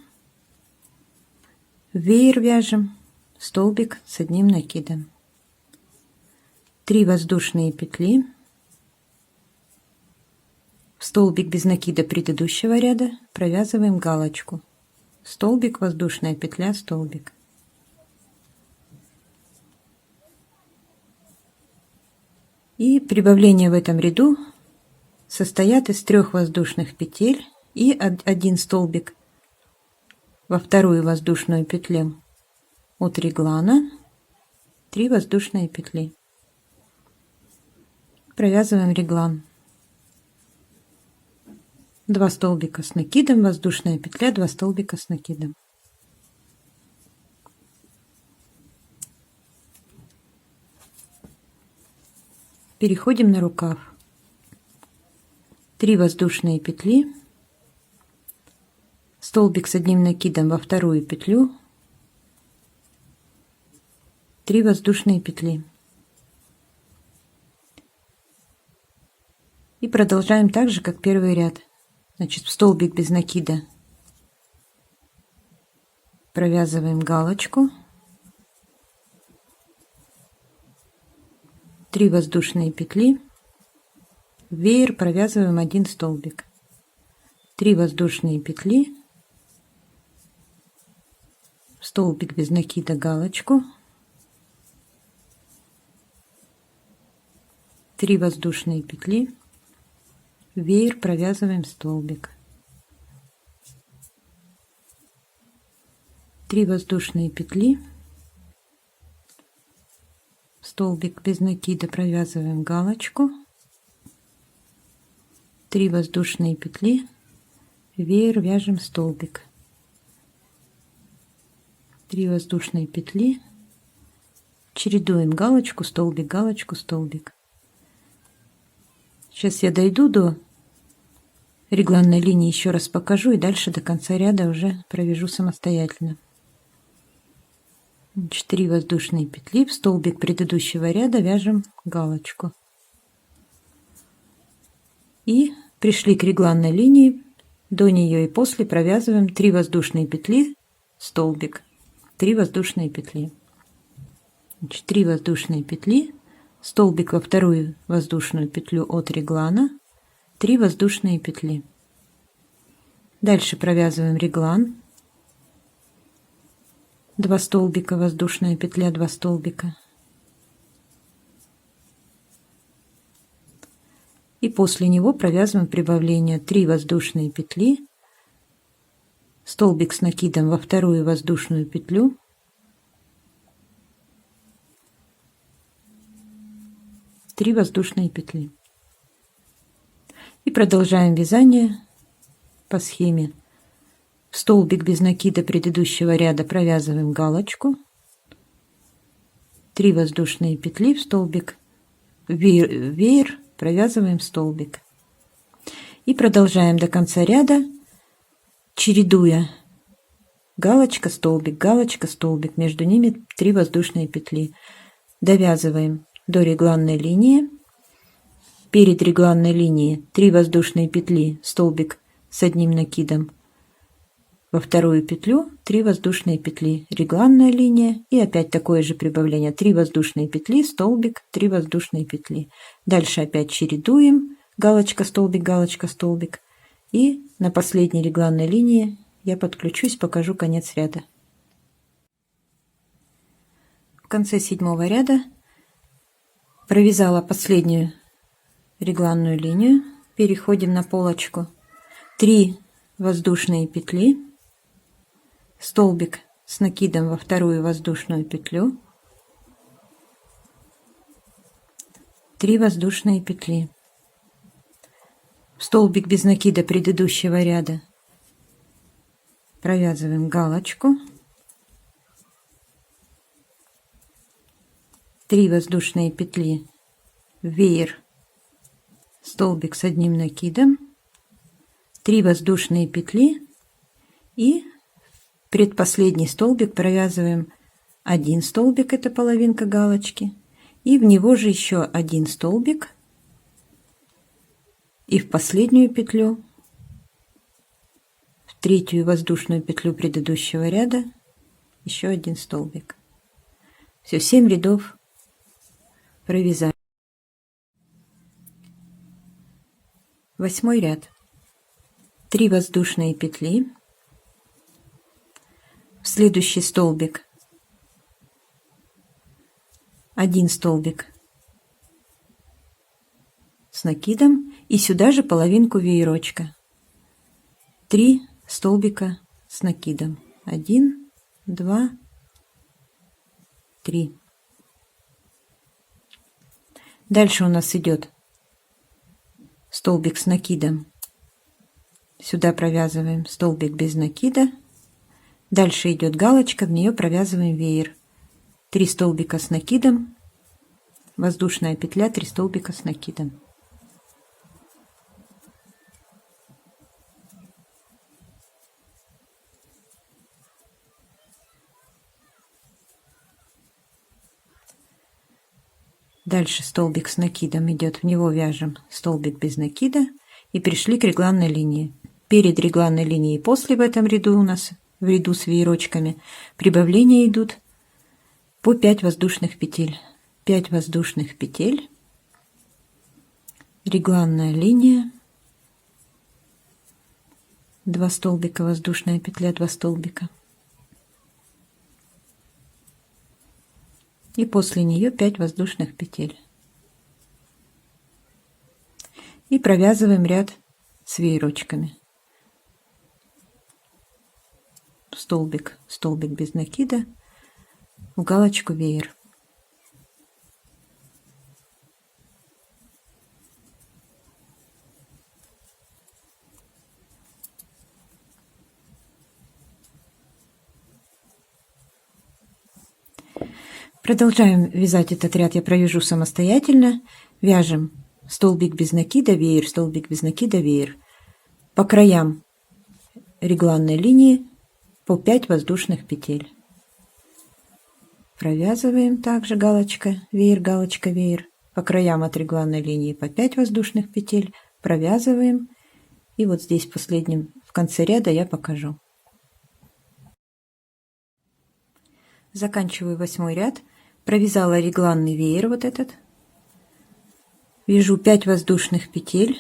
A: Веер вяжем, столбик с 1 накидом. 3 воздушные петли. В столбик без накида предыдущего ряда провязываем галочку. Столбик, воздушная петля, столбик. И прибавления в этом ряду состоят из 3 воздушных петель и 1 столбик во вторую воздушную петлю от реглана, 3 воздушные петли. Провязываем реглан. 2 столбика с накидом, воздушная петля, 2 столбика с накидом. Переходим на рукав. 3 воздушные петли, столбик с 1 накидом во вторую петлю, 3 воздушные петли. И продолжаем так же, как первый ряд. Значит, в столбик без накида провязываем галочку, 3 воздушные петли, в веер провязываем 1 столбик, 3 воздушные петли, в столбик без накида галочку, 3 воздушные петли, в веер провязываем столбик, 3 воздушные петли, столбик без накида провязываем галочку, 3 воздушные петли, веер вяжем столбик, 3 воздушные петли, чередуем галочку, столбик, галочку, столбик. Сейчас я дойду до регланной линии, еще раз покажу, и дальше до конца ряда уже провяжу самостоятельно. 4 воздушные петли, в столбик предыдущего ряда вяжем галочку. И пришли к регланной линии, до нее и после провязываем 3 воздушные петли, столбик, 3 воздушные петли. 3 воздушные петли, столбик во вторую воздушную петлю от реглана, 3 воздушные петли. Дальше провязываем реглан, 2 столбика, воздушная петля, 2 столбика. И после него провязываем прибавление 3 воздушные петли, столбик с накидом во вторую воздушную петлю, 3 воздушные петли. И продолжаем вязание по схеме. В столбик без накида предыдущего ряда провязываем галочку, 3 воздушные петли, в столбик, веер провязываем столбик. И продолжаем до конца ряда, чередуя галочка, столбик, между ними 3 воздушные петли. Довязываем до регланной линии. Перед регланной линией 3 воздушные петли, столбик с 1 накидом во вторую петлю, 3 воздушные петли, регланная линия и опять такое же прибавление, 3 воздушные петли, столбик, 3 воздушные петли. Дальше опять чередуем галочка, столбик, и на последней регланной линии я подключусь, покажу конец ряда. В конце 7-го ряда провязала последнюю регланную линию. Переходим на полочку. 3 воздушные петли, столбик с накидом во вторую воздушную петлю, 3 воздушные петли, в столбик без накида предыдущего ряда провязываем галочку, 3 воздушные петли, веер, столбик с одним накидом, 3 воздушные петли и предпоследний столбик провязываем 1 столбик, это половинка галочки, и в него же еще 1 столбик, и в последнюю петлю, в 3-ю воздушную петлю предыдущего ряда еще 1 столбик. Все, 7 рядов провязали. 8-й ряд. 3 воздушные петли, в следующий столбик 1 столбик с накидом, и сюда же половинку веерочка, 3 столбика с накидом, 1, 2, 3. Дальше у нас идет столбик с накидом, сюда провязываем столбик без накида, дальше идет галочка, в нее провязываем веер, 3 столбика с накидом, воздушная петля, 3 столбика с накидом. Дальше столбик с накидом идет, в него вяжем столбик без накида и пришли к регланной линии. Перед регланной линией и после в этом ряду у нас, в ряду с веерочками, прибавления идут по 5 воздушных петель. 5 воздушных петель, регланная линия, 2 столбика, воздушная петля, 2 столбика. И после нее 5 воздушных петель. И провязываем ряд с веерочками. Столбик, столбик без накида, в галочку веер. Продолжаем вязать этот ряд, я провяжу самостоятельно. Вяжем столбик без накида, веер, столбик без накида, веер. По краям регланной линии по 5 воздушных петель. Провязываем также галочка, веер. По краям от регланной линии по 5 воздушных петель. Провязываем. И вот здесь последним, в конце ряда я покажу. Заканчиваю 8-й ряд. Провязала регланный веер вот этот. Вяжу 5 воздушных петель.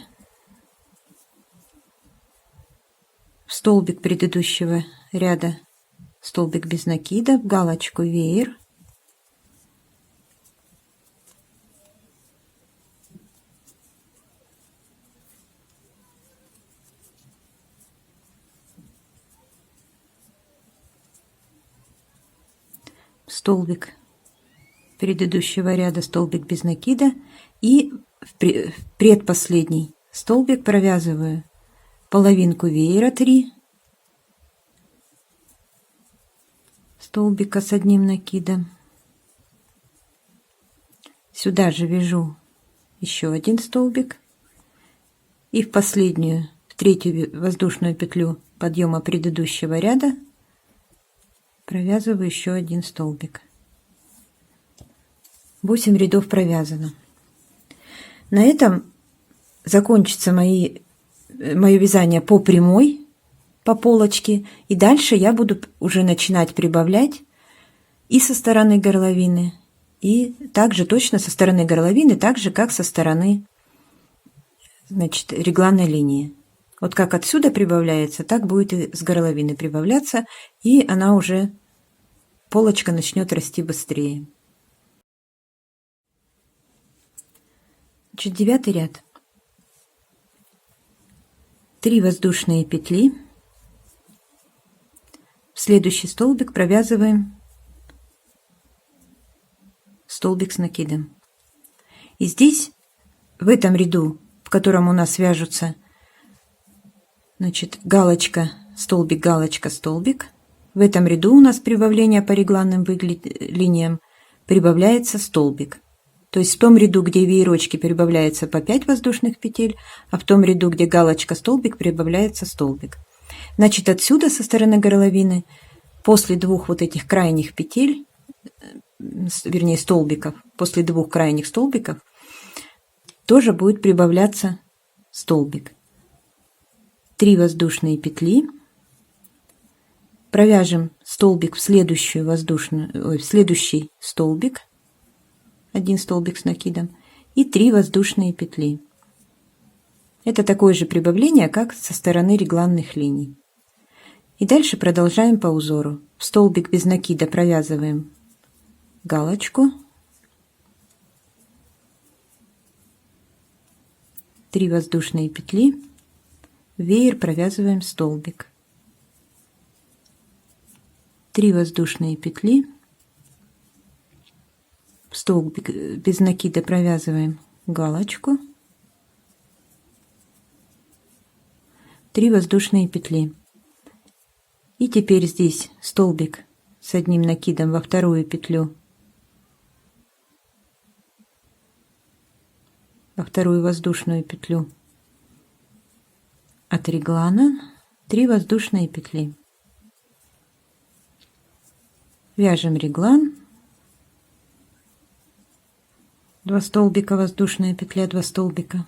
A: В столбик предыдущего ряда столбик без накида, в галочку веер. Столбик предыдущего ряда столбик без накида, и в предпоследний столбик провязываю половинку веера 3 столбика с одним накидом, сюда же вяжу еще 1 столбик и в последнюю, в 3-ю воздушную петлю подъема предыдущего ряда провязываю еще 1 столбик. 8 рядов провязано. На этом закончится мое вязание по прямой, по полочке, и дальше я буду уже начинать прибавлять и со стороны горловины, и также точно со стороны горловины, так же как со стороны, значит, регланной линии. Вот как отсюда прибавляется, так будет и с горловины прибавляться, и она уже, полочка начнет расти быстрее. Значит, 9-й ряд. 3 воздушные петли. В следующий столбик провязываем столбик с накидом. И здесь, в этом ряду, в котором у нас вяжутся, значит, галочка, столбик, галочка, столбик, в этом ряду у нас прибавление по регланным линиям прибавляется столбик. То есть в том ряду, где веерочки, прибавляется по 5 воздушных петель, а в том ряду, где галочка, столбик, прибавляется столбик. Значит, отсюда, со стороны горловины, после двух вот этих крайних петель, вернее столбиков, после двух крайних столбиков, тоже будет прибавляться столбик. 3 воздушные петли. Провяжем столбик в следующую в следующий столбик, один столбик с накидом, и 3 воздушные петли. Это такое же прибавление, как со стороны регланных линий. И дальше продолжаем по узору. В столбик без накида провязываем галочку, 3 воздушные петли, веер провязываем столбик, 3 воздушные петли, в столбик без накида провязываем галочку, 3 воздушные петли. И теперь здесь столбик с одним накидом во вторую петлю, во вторую воздушную петлю от реглана, 3 воздушные петли. Вяжем реглан, 2 столбика, воздушная петля, 2 столбика.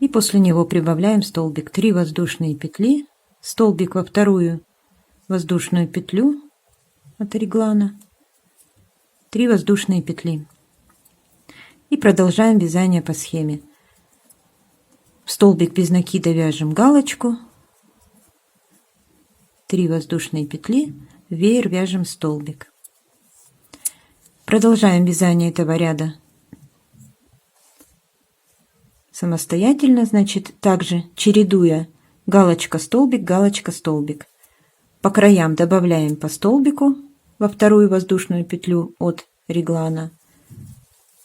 A: И после него прибавляем столбик, 3 воздушные петли, столбик во вторую воздушную петлю от реглана, 3 воздушные петли. И продолжаем вязание по схеме. В столбик без накида вяжем галочку, 3 воздушные петли, веер вяжем столбик. Продолжаем вязание этого ряда самостоятельно, значит, также чередуя галочка, столбик, по краям добавляем по столбику во вторую воздушную петлю от реглана,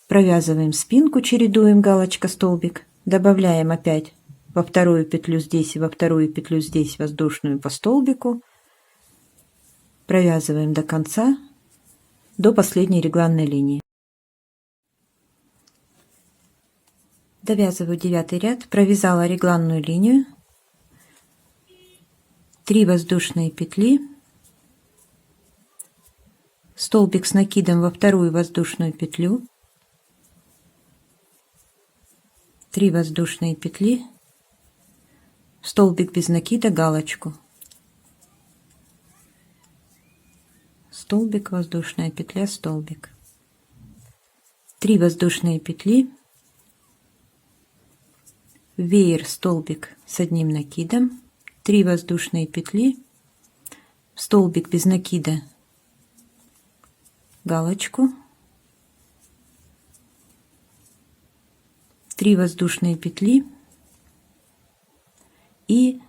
A: провязываем спинку, чередуем галочка, столбик, добавляем опять во вторую петлю здесь и во вторую петлю здесь воздушную по столбику, провязываем до конца, до последней регланной линии. Довязываю 9-й ряд, провязала регланную линию, 3 воздушные петли, столбик с накидом во вторую воздушную петлю, 3 воздушные петли, столбик без накида, галочку, столбик, воздушная петля, столбик, 3 воздушные петли, веер, столбик с одним накидом, 3 воздушные петли, столбик без накида, галочку, 3 воздушные петли, и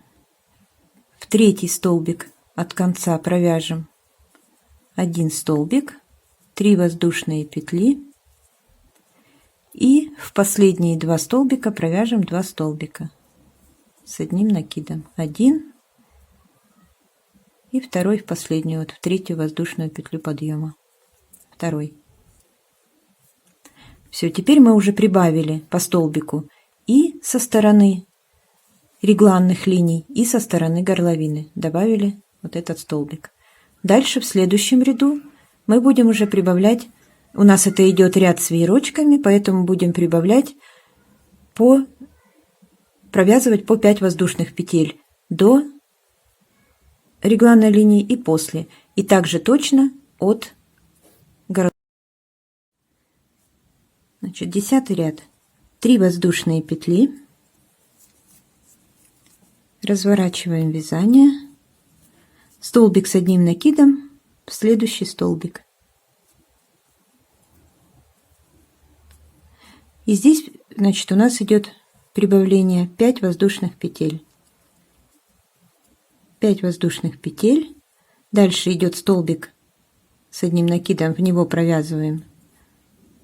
A: в третий столбик от конца провяжем 1 столбик, 3 воздушные петли, и в последние 2 столбика провяжем 2 столбика с одним накидом, 1 и второй в последнюю, вот в третью воздушную петлю подъема, второй. Все, теперь мы уже прибавили по столбику и со стороны регланных линий, и со стороны горловины добавили вот этот столбик. Дальше в следующем ряду мы будем уже прибавлять. У нас это идет ряд с веерочками, поэтому будем прибавлять провязывать по 5 воздушных петель до регланной линии и после. И также точно от горловины. Значит, 10 ряд. 3 воздушные петли. Разворачиваем вязание. Столбик с одним накидом в следующий столбик. И здесь, значит, у нас идет прибавление 5 воздушных петель. 5 воздушных петель. Дальше идет столбик с одним накидом, в него провязываем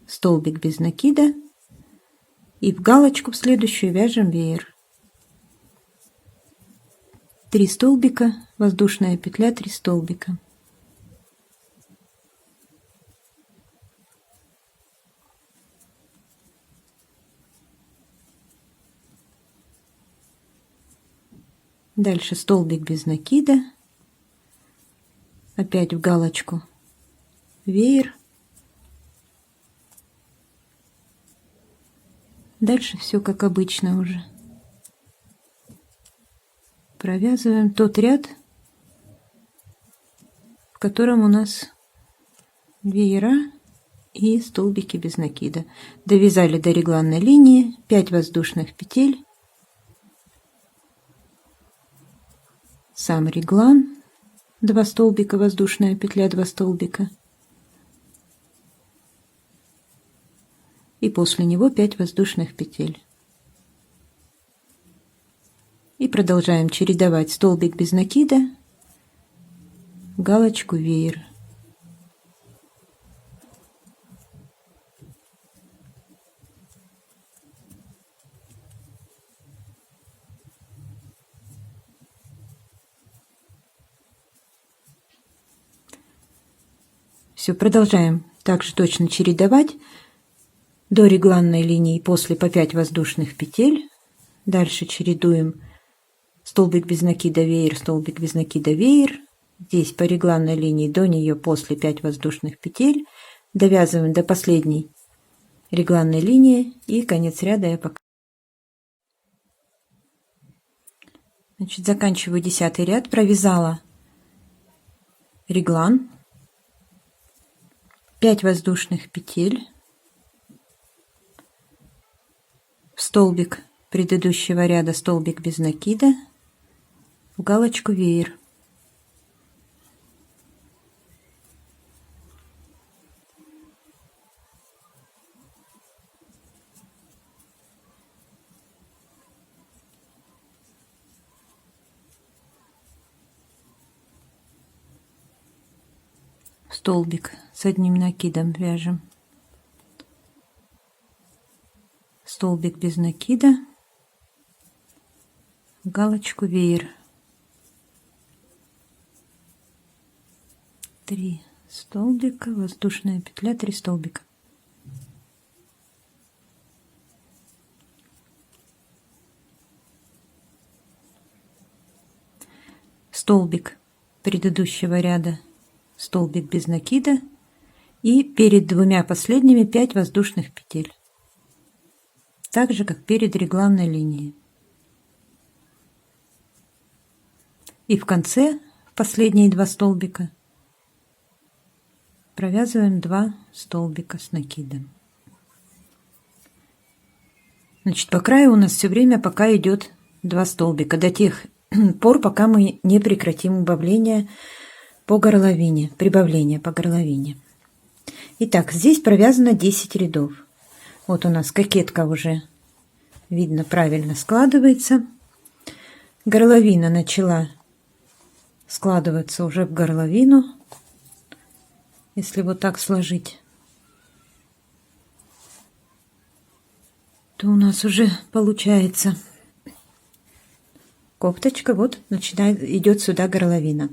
A: столбик без накида. И в галочку в следующую вяжем веер. 3 столбика, воздушная петля, 3 столбика. Дальше столбик без накида. Опять в галочку веер. Дальше все как обычно уже. Провязываем тот ряд, в котором у нас веера и столбики без накида. Довязали до регланной линии, 5 воздушных петель, сам реглан, 2 столбика, воздушная петля, 2 столбика, и после него 5 воздушных петель. И продолжаем чередовать столбик без накида, галочку веер. Все, продолжаем также точно чередовать до регланной линии, после по 5 воздушных петель. Дальше чередуем столбик без накида веер, столбик без накида веер. Здесь по регланной линии до нее после 5 воздушных петель. Довязываем до последней регланной линии и конец ряда я показываю. Значит, заканчиваю 10 ряд, провязала реглан, 5 воздушных петель, в столбик предыдущего ряда столбик без накида, в галочку веер. Столбик с одним накидом вяжем, столбик без накида, галочку веер, 3 столбика, воздушная петля, 3 столбика, столбик предыдущего ряда, столбик без накида, и перед двумя последними 5 воздушных петель, так же как перед регланной линией. И в конце последние 2 столбика провязываем 2 столбика с накидом. Значит, по краю у нас все время пока идет 2 столбика, до тех пор, пока мы не прекратим убавление по горловине, прибавление по горловине. Итак, здесь провязано 10 рядов. Вот у нас кокетка уже, видно, правильно складывается. Горловина начала складываться уже в горловину. Если вот так сложить, то у нас уже получается кофточка, вот начинает, идет сюда горловина.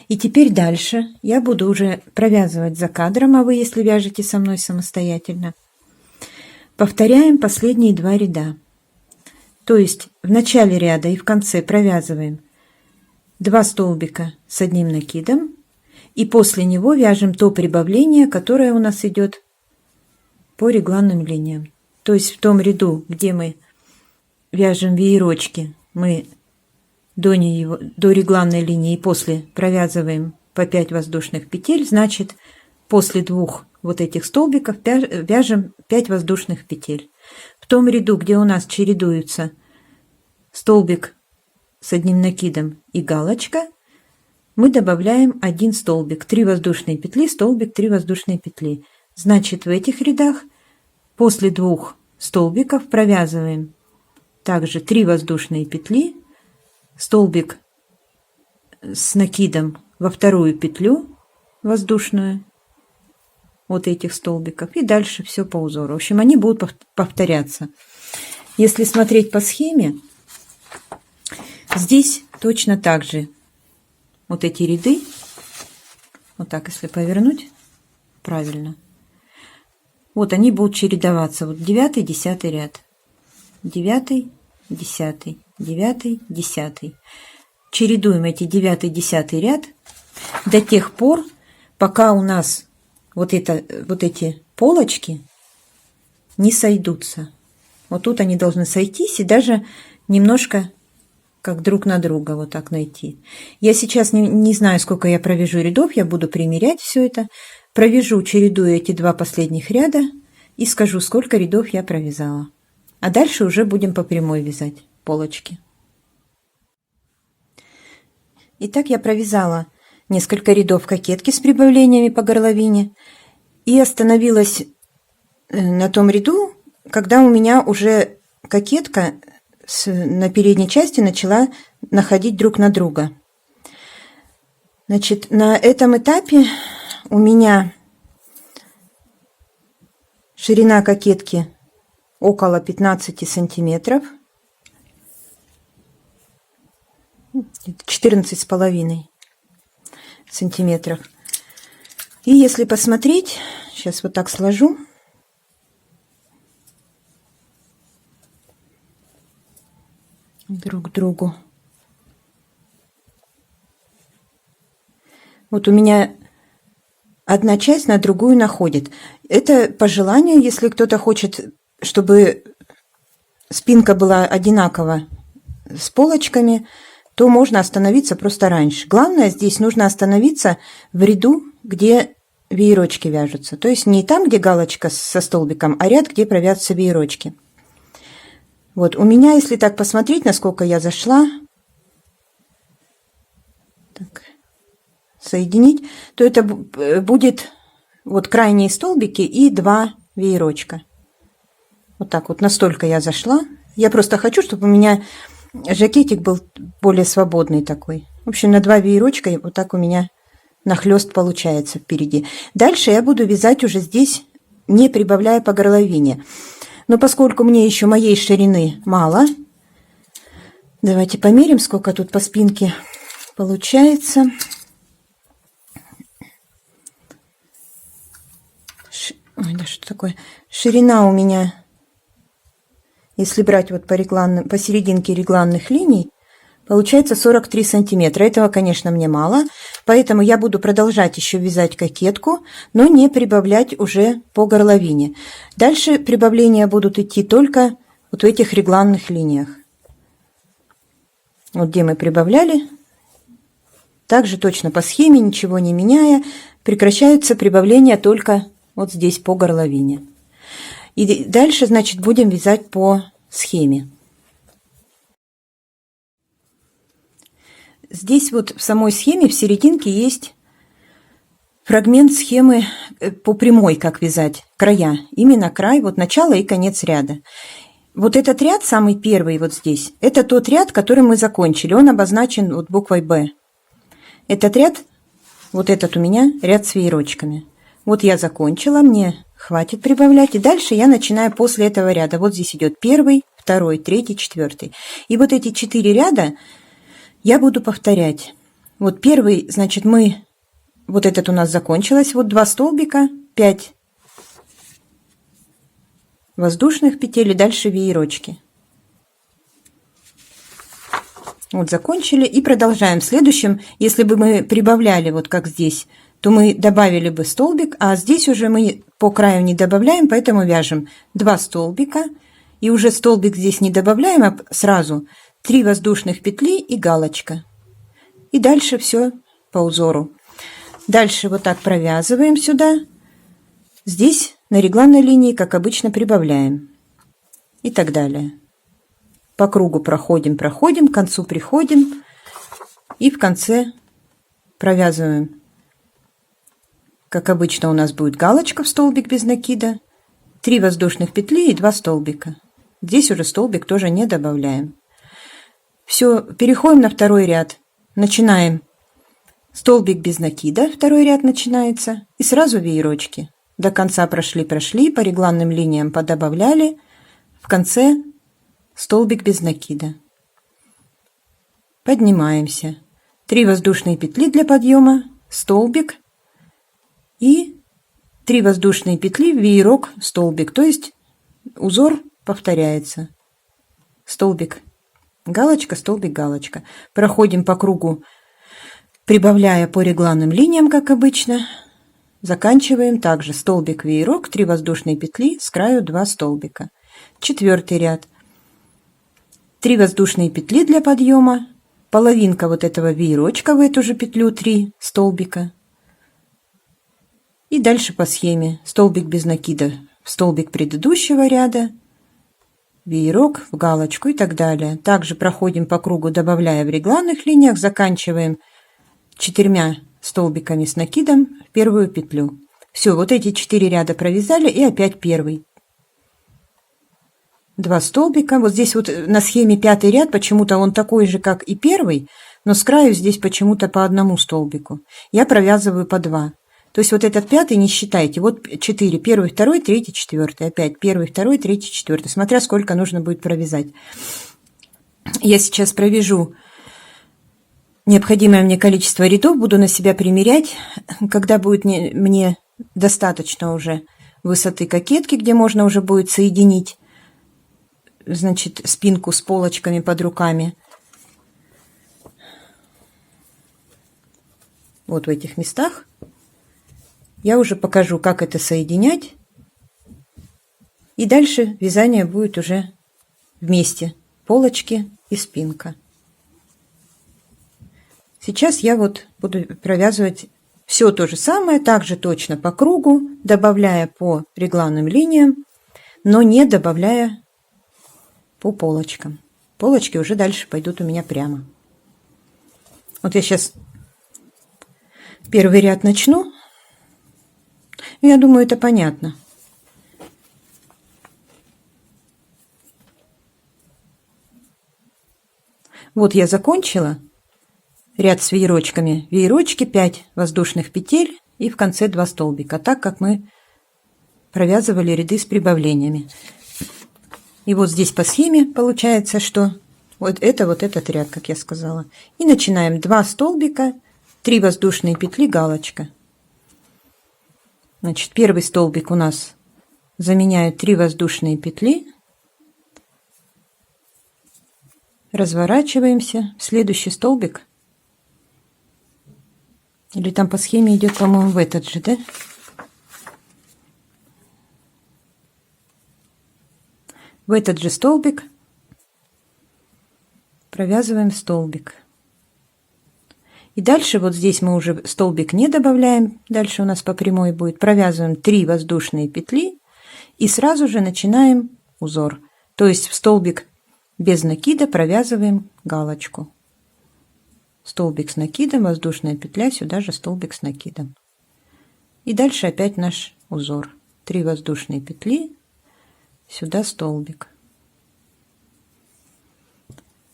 A: И теперь дальше я буду уже провязывать за кадром, а вы, если вяжете со мной самостоятельно, повторяем последние 2 ряда. То есть в начале ряда и в конце провязываем 2 столбика с одним накидом, и после него вяжем то прибавление, которое у нас идет по регланным линиям. То есть в том ряду, где мы вяжем веерочки, мы до регланной линии и после провязываем по 5 воздушных петель, значит, после двух вот этих столбиков вяжем 5 воздушных петель. В том ряду, где у нас чередуются столбик с одним накидом и галочка, мы добавляем 1 столбик, 3 воздушные петли, столбик, 3 воздушные петли. Значит, в этих рядах после 2 столбиков провязываем также 3 воздушные петли, столбик с накидом во вторую петлю воздушную вот этих столбиков, и дальше все по узору. В общем, они будут повторяться. Если смотреть по схеме, здесь точно так же вот эти ряды, вот так, если повернуть правильно, вот они будут чередоваться. Вот 9, 10 ряд, 9, 10, 9, 10. Чередуем эти 9, 10 ряд до тех пор, пока у нас вот эти полочки не сойдутся. Вот тут они должны сойтись и даже немножко как друг на друга вот так найти. Я сейчас не знаю, сколько я провяжу рядов, я буду примерять все это. Провяжу, чередую эти 2 последних ряда и скажу, сколько рядов я провязала. А дальше уже будем по прямой вязать полочки. Итак, я провязала несколько рядов кокетки с прибавлениями по горловине и остановилась на том ряду, когда у меня уже кокетка на передней части начала находить друг на друга. Значит, на этом этапе у меня ширина кокетки около 15 сантиметров, 14,5 сантиметров. И если посмотреть, сейчас вот так сложу, друг к другу. Вот у меня одна часть на другую находит. Это по желанию, если кто-то хочет, чтобы спинка была одинакова с полочками, то можно остановиться просто раньше. Главное, здесь нужно остановиться в ряду, где веерочки вяжутся. То есть не там, где галочка со столбиком, а ряд, где провязываются веерочки. Вот у меня, если так посмотреть, насколько я зашла, так, соединить, то это будет вот крайние столбики и 2 веерочка. Вот так вот, настолько я зашла. Я просто хочу, чтобы у меня жакетик был более свободный такой. В общем, на 2 веерочка вот так у меня нахлёст получается впереди. Дальше я буду вязать уже здесь, не прибавляя по горловине. Но поскольку мне еще моей ширины мало, давайте померим, сколько тут по спинке получается. Ой, да что такое? Ширина у меня, если брать вот по серединке регланных линий, получается 43 сантиметра. Этого, конечно, мне мало, поэтому я буду продолжать еще вязать кокетку, но не прибавлять уже по горловине. Дальше прибавления будут идти только вот в этих регланных линиях. Вот где мы прибавляли, также точно по схеме, ничего не меняя, прекращаются прибавления только вот здесь по горловине. И дальше, значит, будем вязать по схеме. Здесь вот в самой схеме в серединке есть фрагмент схемы по прямой, как вязать, края. Именно край, вот начало и конец ряда. Вот этот ряд, самый первый вот здесь, это тот ряд, который мы закончили. Он обозначен вот буквой «Б». Этот ряд, вот этот у меня ряд с веерочками. Вот я закончила, мне хватит прибавлять. И дальше я начинаю после этого ряда. Вот здесь идет 1, 2, 3, 4. И вот эти 4 ряда я буду повторять. Вот первый, значит, вот этот у нас закончилось. Вот 2 столбика, 5 воздушных петель и дальше веерочки. Вот закончили и продолжаем. В следующем, если бы мы прибавляли вот как здесь, то мы добавили бы столбик, а здесь уже мы по краю не добавляем, поэтому вяжем 2 столбика и уже столбик здесь не добавляем, а сразу 3 воздушных петли и галочка. И дальше все по узору. Дальше вот так провязываем сюда. Здесь на регланной линии, как обычно, прибавляем. И так далее. По кругу проходим, к концу приходим. И в конце провязываем. Как обычно, у нас будет галочка в столбик без накида. 3 воздушных петли и 2 столбика. Здесь уже столбик тоже не добавляем. Все, переходим на второй ряд. Начинаем столбик без накида, второй ряд начинается, и сразу веерочки. До конца прошли, по регланным линиям подобавляли. В конце столбик без накида. Поднимаемся. 3 воздушные петли для подъема, столбик и 3 воздушные петли, веерок, столбик. То есть узор повторяется. Столбик, галочка, столбик, галочка. Проходим по кругу, прибавляя по регланным линиям, как обычно. Заканчиваем также столбик, веерок, 3 воздушные петли, с краю 2 столбика. 4 ряд. 3 воздушные петли для подъема, половинка вот этого веерочка в эту же петлю, 3 столбика. И дальше по схеме столбик без накида в столбик предыдущего ряда, веерок в галочку и так далее. Также проходим по кругу, добавляя в регланных линиях, заканчиваем 4 столбиками с накидом в первую петлю. Все, вот эти 4 ряда провязали и опять первый. 2 столбика. Вот здесь вот на схеме 5 ряд, почему-то он такой же, как и первый, но с краю здесь почему-то по одному столбику. Я провязываю по 2. То есть вот этот 5 не считайте. Вот 4. 1, 2, 3, 4. Опять 1, 2, 3, 4. Смотря сколько нужно будет провязать. Я сейчас провяжу необходимое мне количество рядов. Буду на себя примерять. Когда будет мне достаточно уже высоты кокетки, где можно уже будет соединить, значит, спинку с полочками под руками. Вот в этих местах я уже покажу, как это соединять. И дальше вязание будет уже вместе. Полочки и спинка. Сейчас я вот буду провязывать все то же самое, также точно по кругу, добавляя по регланным линиям, но не добавляя по полочкам. Полочки уже дальше пойдут у меня прямо. Вот я сейчас первый ряд начну. Я думаю, это понятно. Вот я закончила ряд с веерочками. Веерочки 5 воздушных петель и в конце 2 столбика, так как мы провязывали ряды с прибавлениями. И вот здесь по схеме получается, что вот этот ряд, как я сказала. И начинаем 2 столбика, 3 воздушные петли, галочка. Значит, первый столбик у нас заменяют 3 воздушные петли. Разворачиваемся в следующий столбик. Или там по схеме идет, по-моему, в этот же, да? В этот же столбик провязываем столбик. И дальше вот здесь мы уже столбик не добавляем. Дальше у нас по прямой будет. Провязываем 3 воздушные петли и сразу же начинаем узор. То есть в столбик без накида провязываем галочку. Столбик с накидом, воздушная петля, сюда же столбик с накидом. И дальше опять наш узор. 3 воздушные петли, сюда столбик.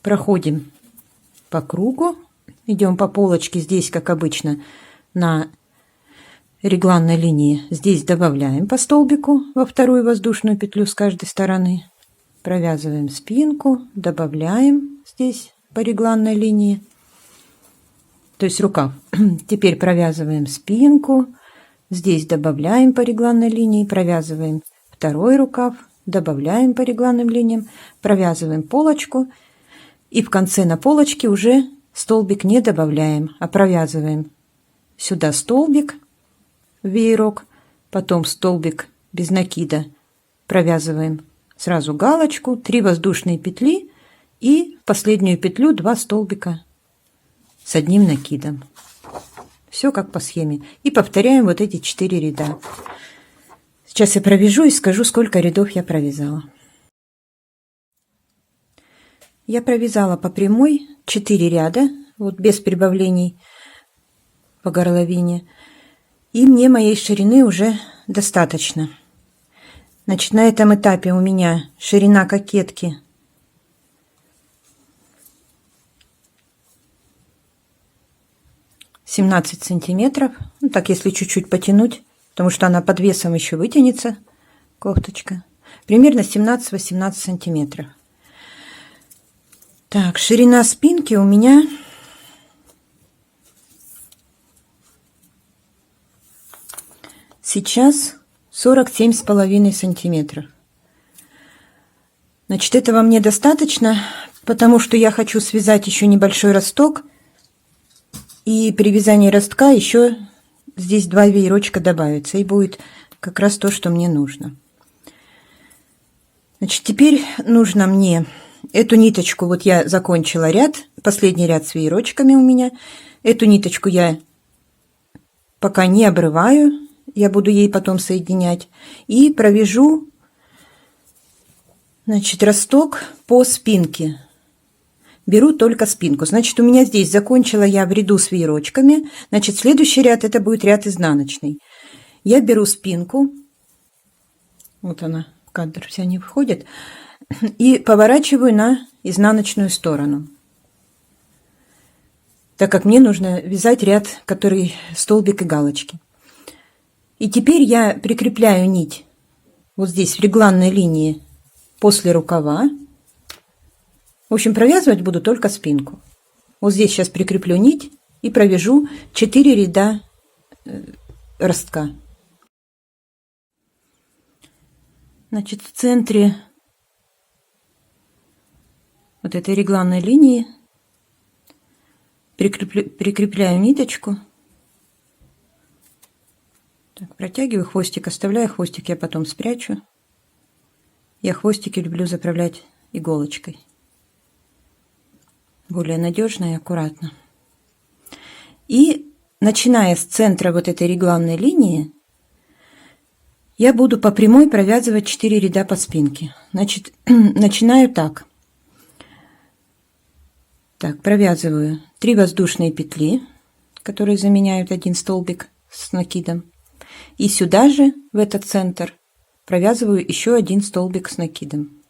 A: Проходим по кругу. Идем по полочке, здесь, как обычно, на регланной линии. Здесь добавляем по столбику во вторую воздушную петлю с каждой стороны. Провязываем спинку, добавляем здесь по регланной линии. То есть рукав. Теперь провязываем спинку. Здесь добавляем по регланной линии. Провязываем второй рукав. Добавляем по регланным линиям. Провязываем полочку. И в конце на полочке уже столбик не добавляем, а провязываем сюда столбик, веерок, потом столбик без накида, провязываем сразу галочку, 3 воздушные петли и в последнюю петлю 2 столбика с одним накидом. Все как по схеме. И повторяем вот эти 4 ряда. Сейчас я провяжу и скажу, сколько рядов я провязала. Я провязала по прямой 4 ряда, вот без прибавлений по горловине. И мне моей ширины уже достаточно. Значит, на этом этапе у меня ширина кокетки 17 сантиметров. Ну, так, если чуть-чуть потянуть, потому что она под весом еще вытянется, кофточка. Примерно 17-18 сантиметров. Так, ширина спинки у меня сейчас 47,5 сантиметров. Значит, этого мне достаточно, потому что я хочу связать еще небольшой росток. И при вязании ростка еще здесь 2 веерочка добавится. И будет как раз то, что мне нужно. Значит, теперь нужно мне эту ниточку. Вот я закончила ряд. Последний ряд с веерочками у меня. Эту ниточку я пока не обрываю. Я буду ей потом соединять. И провяжу, значит, росток по спинке. Беру только спинку. Значит, у меня здесь закончила я в ряду с веерочками. Значит, следующий ряд это будет ряд изнаночный. Я беру спинку. Вот она, в кадр вся не входит. И поворачиваю на изнаночную сторону. Так как мне нужно вязать ряд, который столбик и галочки. И теперь я прикрепляю нить вот здесь в регланной линии после рукава. В общем, провязывать буду только спинку. Вот здесь сейчас прикреплю нить и провяжу 4 ряда ростка. Значит, в центре вот этой регланной линии прикрепляю ниточку. Так, протягиваю хвостик, оставляю хвостик, я потом спрячу. Я хвостики люблю заправлять иголочкой. Более надежно и аккуратно. И начиная с центра вот этой регланной линии, я буду по прямой провязывать 4 ряда по спинке. Значит, начинаю так. Так, провязываю 3 воздушные петли, которые заменяют один столбик с накидом. И сюда же, в этот центр, провязываю еще один столбик с накидом.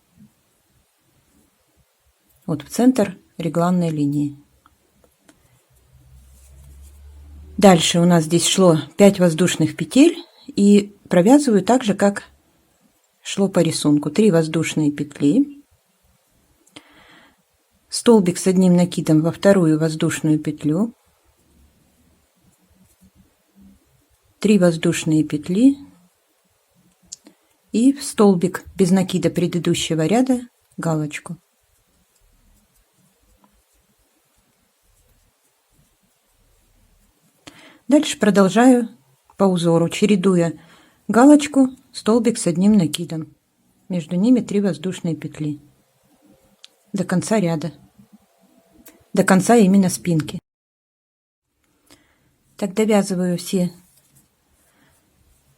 A: Вот в центр регланной линии. Дальше у нас здесь шло 5 воздушных петель и провязываю так же, как шло по рисунку. 3 воздушные петли, столбик с одним накидом во вторую воздушную петлю, 3 воздушные петли и в столбик без накида предыдущего ряда галочку. Дальше продолжаю по узору, чередуя галочку, столбик с одним накидом. Между ними 3 воздушные петли. До конца ряда. До конца именно спинки. Так, довязываю все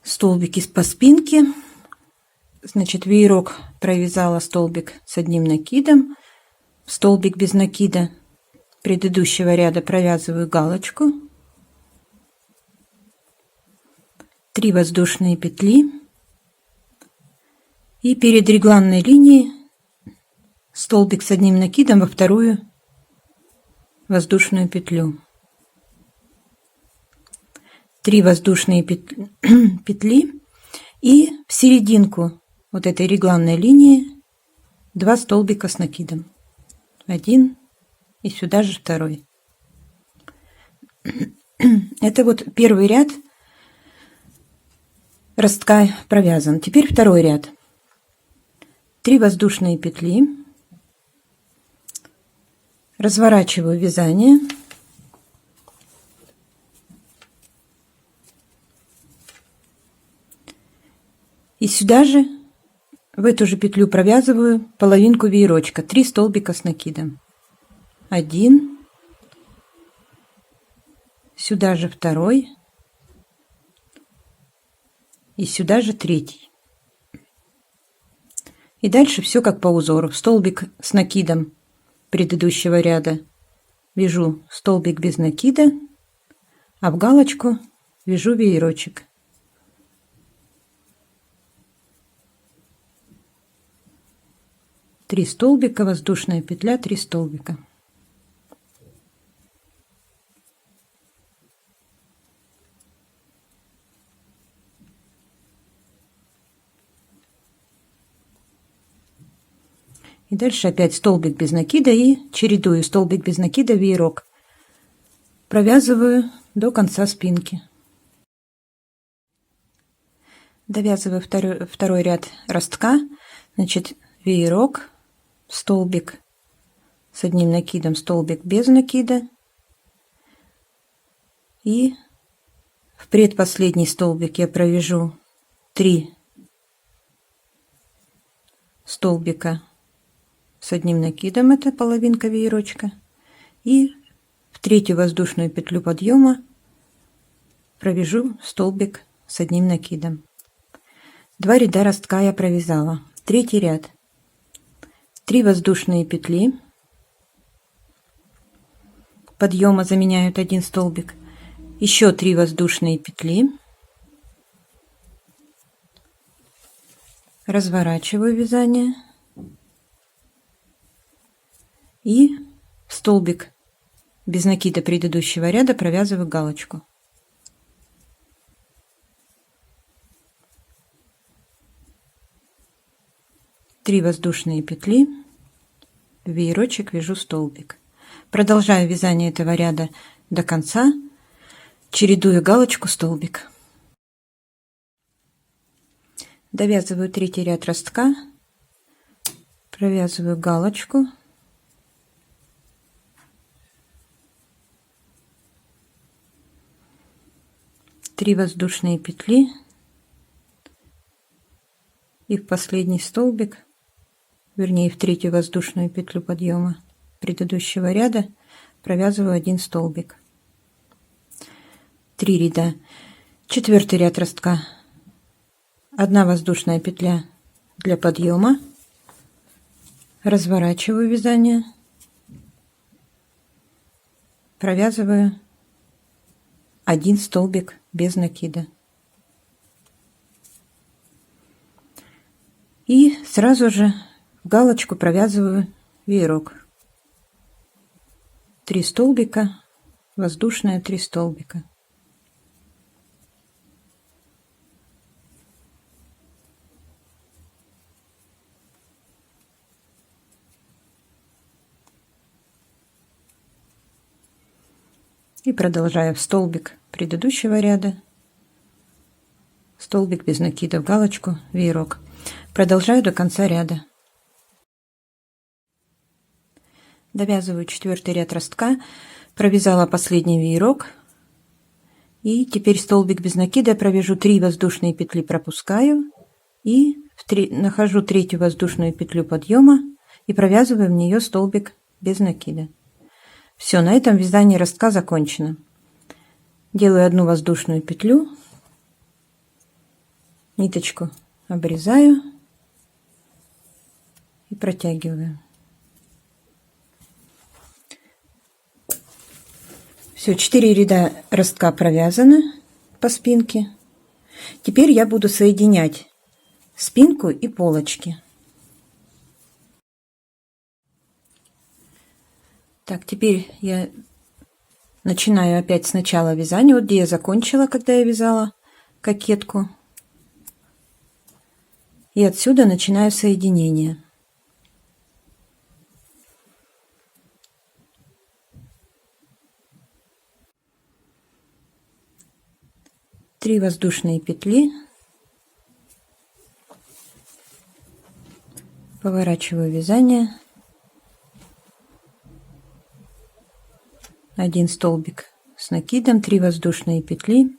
A: столбики по спинке. Значит, веерок провязала, столбик с одним накидом. Столбик без накида предыдущего ряда провязываю галочку. 3 воздушные петли и перед регланной линией столбик с одним накидом во вторую воздушную петлю. 3 воздушные петли и в серединку вот этой регланной линии 2 столбика с накидом. 1 и сюда же 2. Это вот первый ряд ростка провязан. Теперь второй ряд. 3 воздушные петли. Разворачиваю вязание. И сюда же, в эту же петлю провязываю половинку веерочка. 3 столбика с накидом. 1. сюда же второй и сюда же третий. И дальше все как по узору. Столбик с накидом предыдущего ряда вяжу столбик без накида, а в галочку вяжу веерочек. Три столбика, воздушная петля, 3 столбика. И дальше опять столбик без накида и чередую столбик без накида, веерок. Провязываю до конца спинки. Довязываю второй ряд ростка. Значит, веерок, столбик с одним накидом, столбик без накида. И в предпоследний столбик я провяжу 3 столбика с одним накидом, это половинка веерочка, и в третью воздушную петлю подъема провяжу столбик с одним накидом. 2 ряда ростка я провязала. Третий ряд. 3 воздушные петли подъема заменяют 1 столбик, еще 3 воздушные петли, разворачиваю вязание и в столбик без накида предыдущего ряда провязываю галочку. Три воздушные петли, в веерочек вяжу столбик. Продолжаю вязание этого ряда до конца, чередуя галочку, столбик. Довязываю третий ряд ростка, провязываю галочку, три воздушные петли и в последний столбик, вернее в третью воздушную петлю подъема предыдущего ряда провязываю 1 столбик. 3 ряда. Четвертый ряд ростка. 1 воздушная петля для подъема, разворачиваю вязание, провязываю 1 столбик без накида. И сразу же в галочку провязываю веерок. 3 столбика, воздушная, 3 столбика. И продолжаю в столбик предыдущего ряда, столбик без накида в галочку, веерок. Продолжаю до конца ряда. Довязываю 4-й ряд ростка, провязала последний веерок, и теперь столбик без накида провяжу 3 воздушные петли, пропускаю и нахожу 3-ю воздушную петлю подъема и провязываю в нее столбик без накида. Все, на этом вязание ростка закончено. Делаю 1 воздушную петлю, ниточку обрезаю и протягиваю. Все, 4 ряда ростка провязаны по спинке. Теперь я буду соединять спинку и полочки. Так, теперь я начинаю опять сначала вязание, вот где я закончила, когда я вязала кокетку. И отсюда начинаю соединение. Три воздушные петли, поворачиваю вязание, 1 столбик с накидом, 3 воздушные петли,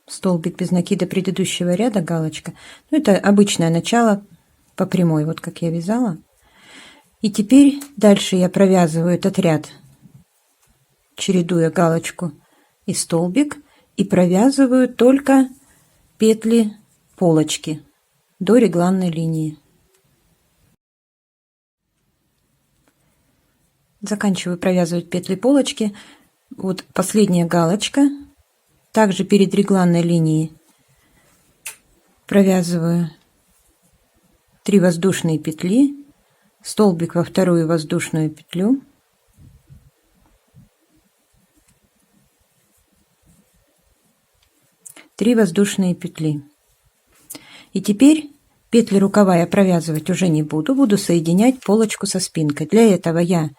A: столбик без накида предыдущего ряда, галочка. Ну, это обычное начало по прямой, вот как я вязала. И теперь дальше я провязываю этот ряд чередуя галочку и столбик, и провязываю только петли полочки до регланной линии. Заканчиваю провязывать петли полочки. Вот последняя галочка. Также перед регланной линией провязываю 3 воздушные петли, столбик во вторую воздушную петлю, три воздушные петли. И теперь петли рукава я провязывать уже не буду, буду соединять полочку со спинкой. Для этого я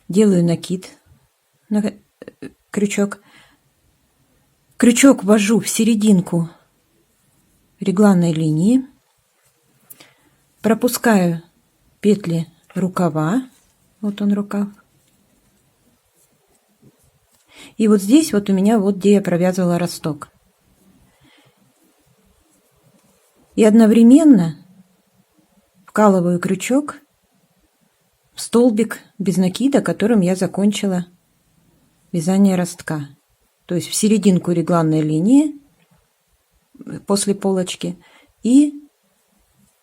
A: делаю накид на крючок. Крючок ввожу в серединку регланной линии, пропускаю петли рукава, вот он рукав, и вот здесь вот у меня вот где я провязывала росток, и одновременно вкалываю крючок в столбик без накида, которым я закончила вязание ростка, то есть в серединку регланной линии после полочки и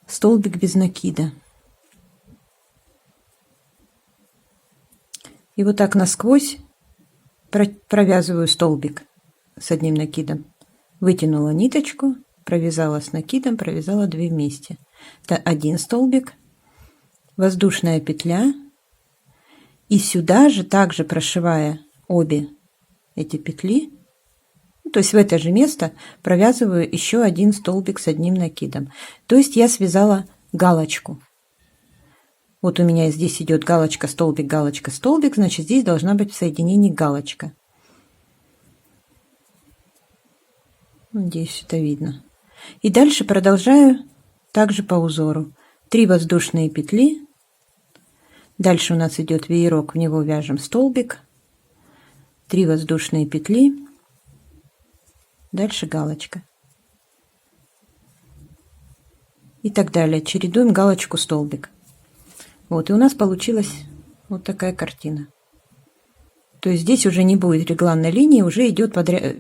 A: столбик без накида. И вот так насквозь провязываю столбик с одним накидом. Вытянула ниточку, провязала с накидом, провязала 2 вместе. Это один столбик, воздушная петля, и сюда же также прошивая обе эти петли, то есть в это же место провязываю еще один столбик с одним накидом. То есть я связала галочку. Вот у меня здесь идет галочка, столбик, значит здесь должна быть в соединении галочка. Надеюсь, это видно. И дальше продолжаю также по узору. 3 воздушные петли. Дальше у нас идет веерок, в него вяжем столбик. 3 воздушные петли. Дальше галочка. И так далее. Чередуем галочку, столбик. Вот, и у нас получилась вот такая картина. То есть здесь уже не будет регланной линии, уже идет подряд,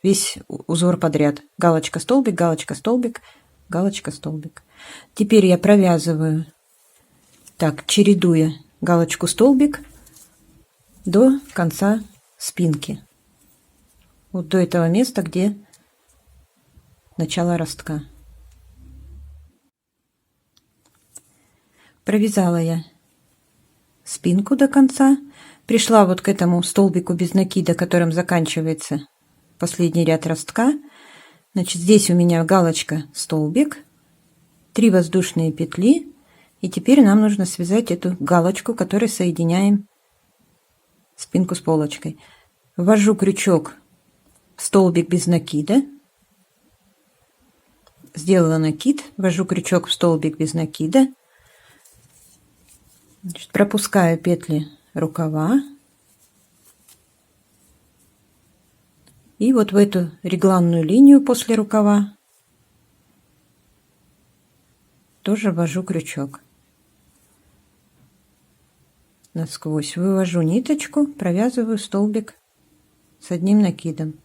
A: весь узор подряд. Галочка, столбик, галочка, столбик, галочка, столбик. Теперь я провязываю, так, чередуя галочку, столбик до конца спинки. Вот до этого места, где начало ростка. Провязала я спинку до конца, пришла вот к этому столбику без накида, которым заканчивается последний ряд ростка. Значит, здесь у меня галочка, столбик, 3 воздушные петли, и теперь нам нужно связать эту галочку, которой соединяем спинку с полочкой. Ввожу крючок в столбик без накида, сделала накид, ввожу крючок в столбик без накида. Значит, пропускаю петли рукава и вот в эту регланную линию после рукава тоже ввожу крючок. Насквозь вывожу ниточку, провязываю столбик с одним накидом.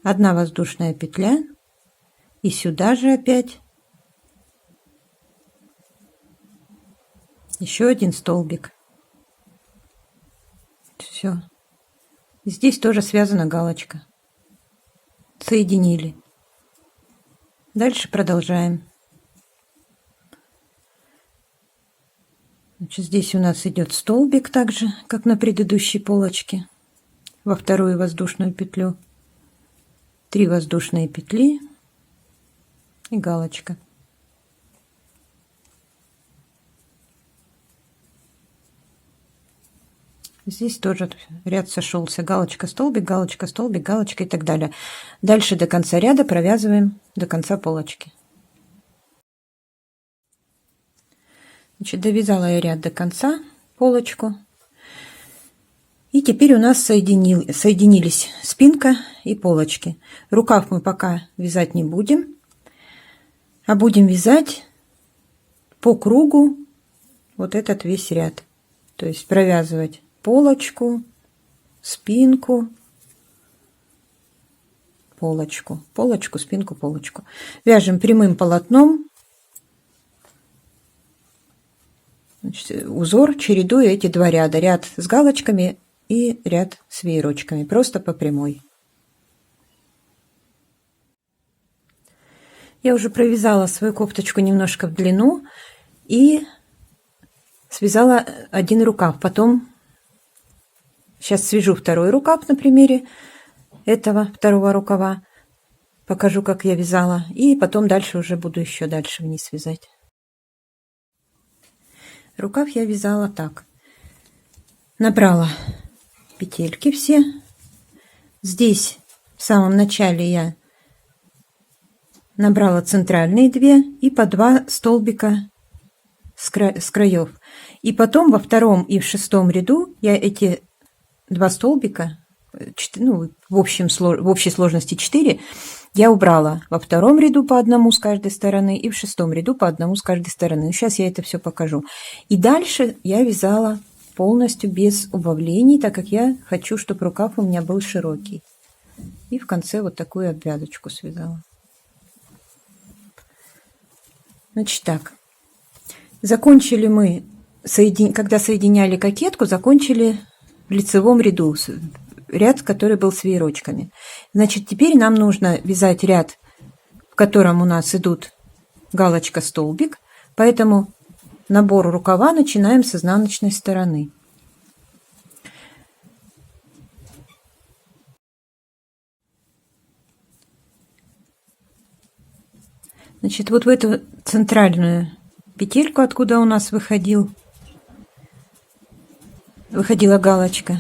A: 1 воздушная петля, и сюда же опять еще один столбик. Все. Здесь тоже связана галочка. Соединили. Дальше продолжаем. Значит, здесь у нас идет столбик также, как на предыдущей полочке, во вторую воздушную петлю, 3 воздушные петли и галочка. Здесь тоже ряд сошелся. Галочка, столбик, галочка, столбик, галочка и так далее. Дальше до конца ряда провязываем до конца полочки. Значит, довязала я ряд до конца, полочку. И теперь у нас соединились спинка и полочки. Рукав мы пока вязать не будем, а будем вязать по кругу вот этот весь ряд. То есть провязывать полочку, спинку, полочку, полочку, спинку, полочку. Вяжем прямым полотном. Значит, узор, чередуя эти два ряда. Ряд с галочками и ряд с веерочками. Просто по прямой. Я уже провязала свою кофточку немножко в длину и связала один рукав. Потом сейчас свяжу второй рукав на примере этого второго рукава. Покажу, как я вязала. И потом дальше уже буду еще дальше вниз вязать. Рукав я вязала так. Набрала петельки все. Здесь в самом начале я набрала центральные 2 и по 2 столбика с краев. И потом во втором и в шестом ряду я эти 2 столбика, ну, в общей сложности 4, я убрала во втором ряду по одному с каждой стороны и в шестом ряду по одному с каждой стороны. Сейчас я это все покажу. И дальше я вязала полностью без убавлений, так как я хочу, чтобы рукав у меня был широкий. И в конце вот такую обвязочку связала. Значит так, закончили мы, когда соединяли кокетку, закончили в лицевом ряду, ряд, который был с веерочками. Значит, теперь нам нужно вязать ряд, в котором у нас идут галочка-столбик, поэтому набор рукава начинаем с изнаночной стороны. Значит, вот в эту центральную петельку, откуда у нас выходила галочка,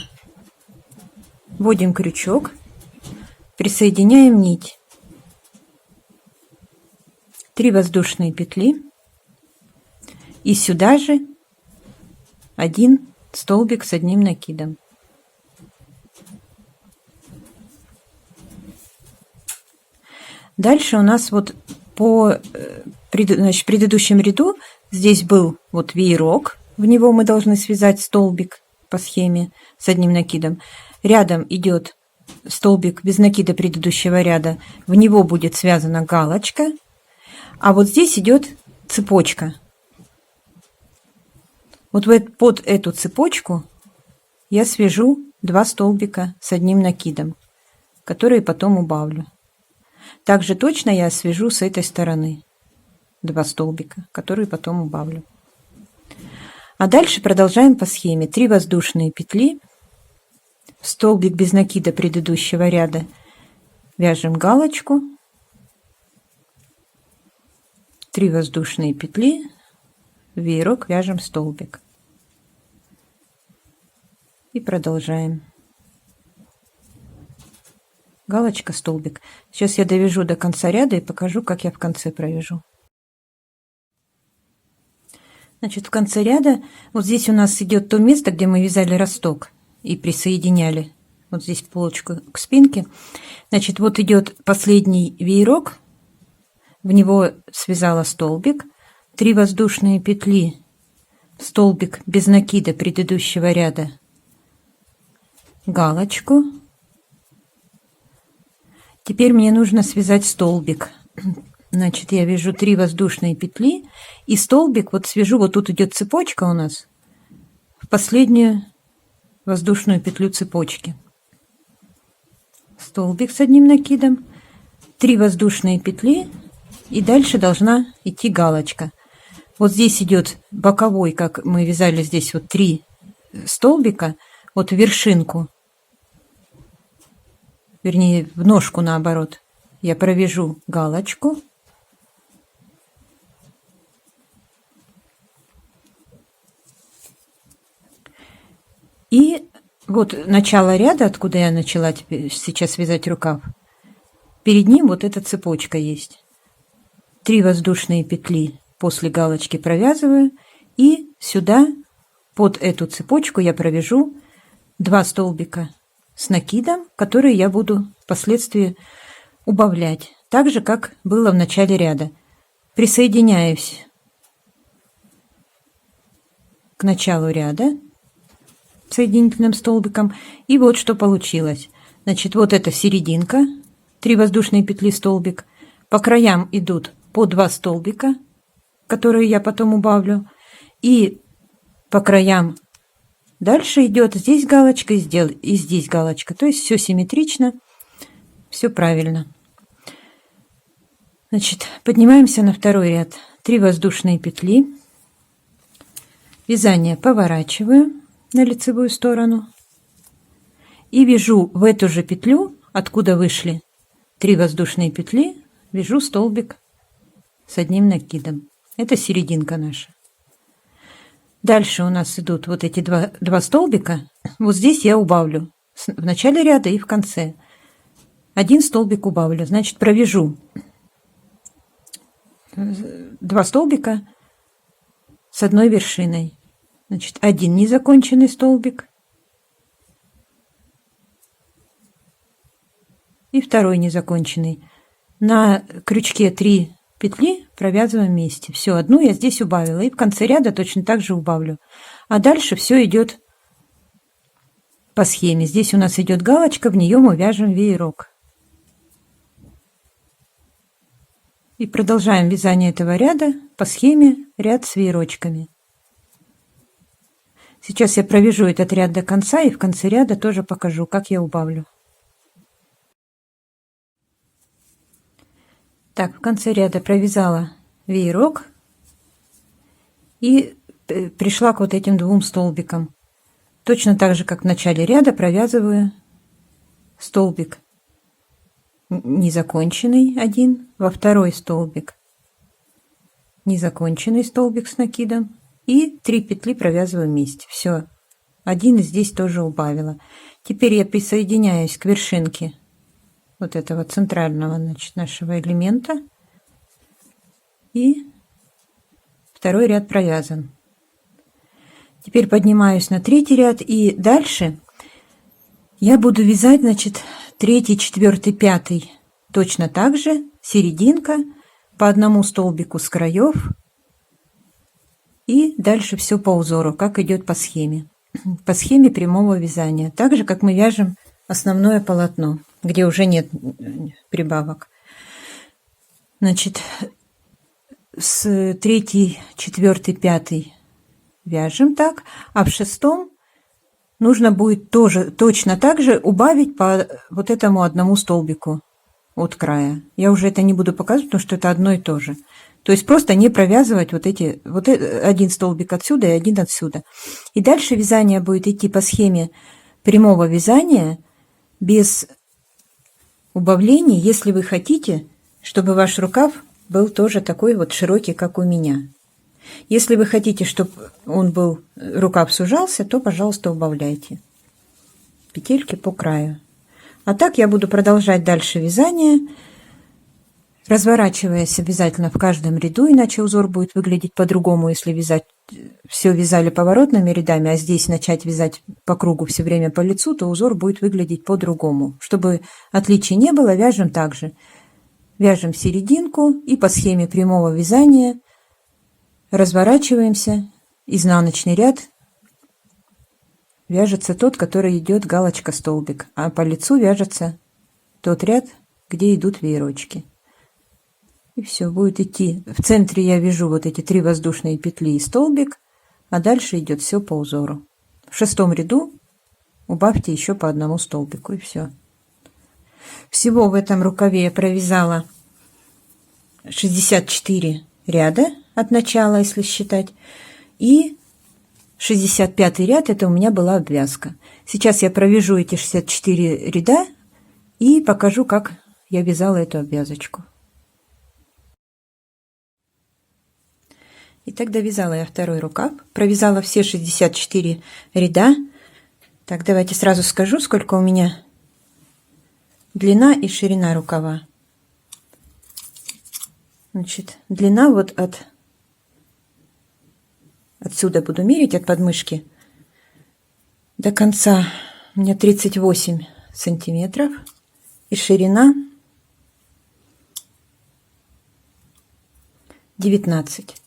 A: вводим крючок, присоединяем нить, 3 воздушные петли и сюда же 1 столбик с одним накидом. Дальше у нас вот по предыдущем ряду здесь был вот веерок, в него мы должны связать столбик по схеме с одним накидом. Рядом идет столбик без накида предыдущего ряда, в него будет связана галочка, а вот здесь идет цепочка. Вот под эту цепочку я свяжу 2 столбика с одним накидом, которые потом убавлю. Также точно я свяжу с этой стороны 2 столбика, которые потом убавлю. А дальше продолжаем по схеме. 3 воздушные петли, в столбик без накида предыдущего ряда вяжем галочку, 3 воздушные петли, в веерок вяжем столбик. И продолжаем. Галочка, столбик. Сейчас я довяжу до конца ряда и покажу, как я в конце провяжу. Значит, в конце ряда вот здесь у нас идет то место, где мы вязали росток и присоединяли вот здесь полочку к спинке. Значит, вот идет последний веерок, в него связала столбик, 3 воздушные петли, столбик без накида предыдущего ряда, галочку. Теперь мне нужно связать столбик. Значит, я вяжу 3 воздушные петли и столбик вот свяжу, вот тут идет цепочка у нас, в последнюю воздушную петлю цепочки. Столбик с одним накидом, 3 воздушные петли и дальше должна идти галочка. Вот здесь идет боковой, как мы вязали здесь вот 3 столбика, вот в вершинку, вернее в ножку наоборот, я провяжу галочку. И вот начало ряда, откуда я начала сейчас вязать рукав, перед ним вот эта цепочка есть. 3 воздушные петли после галочки провязываю, и сюда под эту цепочку я провяжу 2 столбика с накидом, которые я буду впоследствии убавлять, так же как было в начале ряда. Присоединяюсь к началу ряда, соединительным столбиком. И вот что получилось. Значит, вот это серединка, 3 воздушные петли, столбик. По краям идут по 2 столбика, которые я потом убавлю. И по краям дальше идет здесь галочка и здесь галочка. То есть все симметрично, все правильно. Значит, поднимаемся на второй ряд. 3 воздушные петли. Вязание поворачиваю на лицевую сторону. И вяжу в эту же петлю, откуда вышли 3 воздушные петли, вяжу столбик с одним накидом. Это серединка наша. Дальше у нас идут вот эти два столбика. Вот здесь я убавлю в начале ряда и в конце. 1 столбик убавлю. Значит, провяжу 2 столбика с одной вершиной. Значит, 1 незаконченный столбик и второй незаконченный. На крючке 3 петли провязываем вместе. Все, одну я здесь убавила, и в конце ряда точно так же убавлю. А дальше все идет по схеме. Здесь у нас идет галочка, в нее мы вяжем веерок. И продолжаем вязание этого ряда по схеме ряд с веерочками. Сейчас я провяжу этот ряд до конца и в конце ряда тоже покажу, как я убавлю. Так, в конце ряда провязала веерок и пришла к вот этим 2 столбикам. Точно так же, как в начале ряда, провязываю столбик незаконченный 1, во второй столбик незаконченный столбик с накидом и 3 петли провязываю вместе. Все, 1 здесь тоже убавила. Теперь я присоединяюсь к вершинке вот этого центрального, значит, нашего элемента, и второй ряд провязан. Теперь поднимаюсь на 3-й ряд, и дальше я буду вязать, значит, 3, 4, 5 точно так же, серединка, по 1 столбику с краев, и дальше все по узору, как идет по схеме прямого вязания, так же, как мы вяжем основное полотно, где уже нет прибавок. Значит, с 3, 4, 5 вяжем так, а в 6 нужно будет тоже точно так же убавить по вот этому 1 столбику от края. Я уже это не буду показывать, потому что это одно и то же. То есть просто не провязывать вот 1 столбик отсюда и 1 отсюда. И дальше вязание будет идти по схеме прямого вязания без убавлений, если вы хотите, чтобы ваш рукав был тоже такой вот широкий, как у меня. Если вы хотите, чтобы рукав сужался, то, пожалуйста, убавляйте петельки по краю. А так я буду продолжать дальше вязание, разворачиваясь обязательно в каждом ряду, иначе узор будет выглядеть по-другому, если все вязали поворотными рядами, а здесь начать вязать по кругу все время по лицу, то узор будет выглядеть по-другому. Чтобы отличий не было, вяжем также. Вяжем серединку и по схеме прямого вязания разворачиваемся, изнаночный ряд вяжется тот, который идет галочка столбик, а по лицу вяжется тот ряд, где идут веерочки. И все, будет идти. В центре я вяжу вот эти 3 воздушные петли и столбик, а дальше идет все по узору. В 6 ряду убавьте еще по 1 столбику, и все. Всего в этом рукаве я провязала 64 ряда от начала, если считать, и 65 ряд это у меня была обвязка. Сейчас я провяжу эти 64 ряда и покажу, как я вязала эту обвязочку. Итак, довязала я второй рукав, провязала все 64 ряда. Так, давайте сразу скажу, сколько у меня длина и ширина рукава. Значит, длина вот отсюда буду мерить, от подмышки до конца у меня 38 сантиметров, и ширина 19.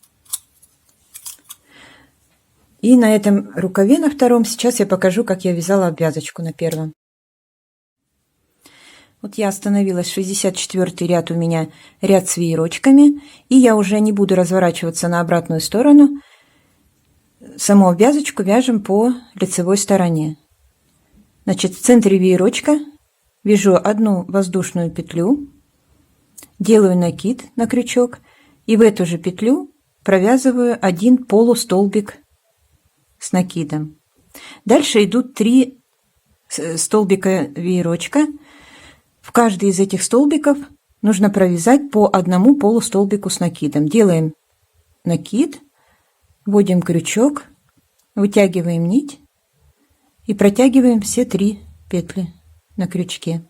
A: И на этом рукаве, на втором, сейчас я покажу, как я вязала обвязочку на первом. Вот я остановилась, 64-й ряд у меня ряд с веерочками, и я уже не буду разворачиваться на обратную сторону. Саму обвязочку вяжем по лицевой стороне. Значит, в центре веерочка вяжу одну воздушную петлю, делаю накид на крючок, и в эту же петлю провязываю один полустолбик с накидом. Дальше идут 3 столбика веерочка. В каждый из этих столбиков нужно провязать по одному полустолбику с накидом. Делаем накид, вводим крючок, вытягиваем нить и протягиваем все 3 петли на крючке.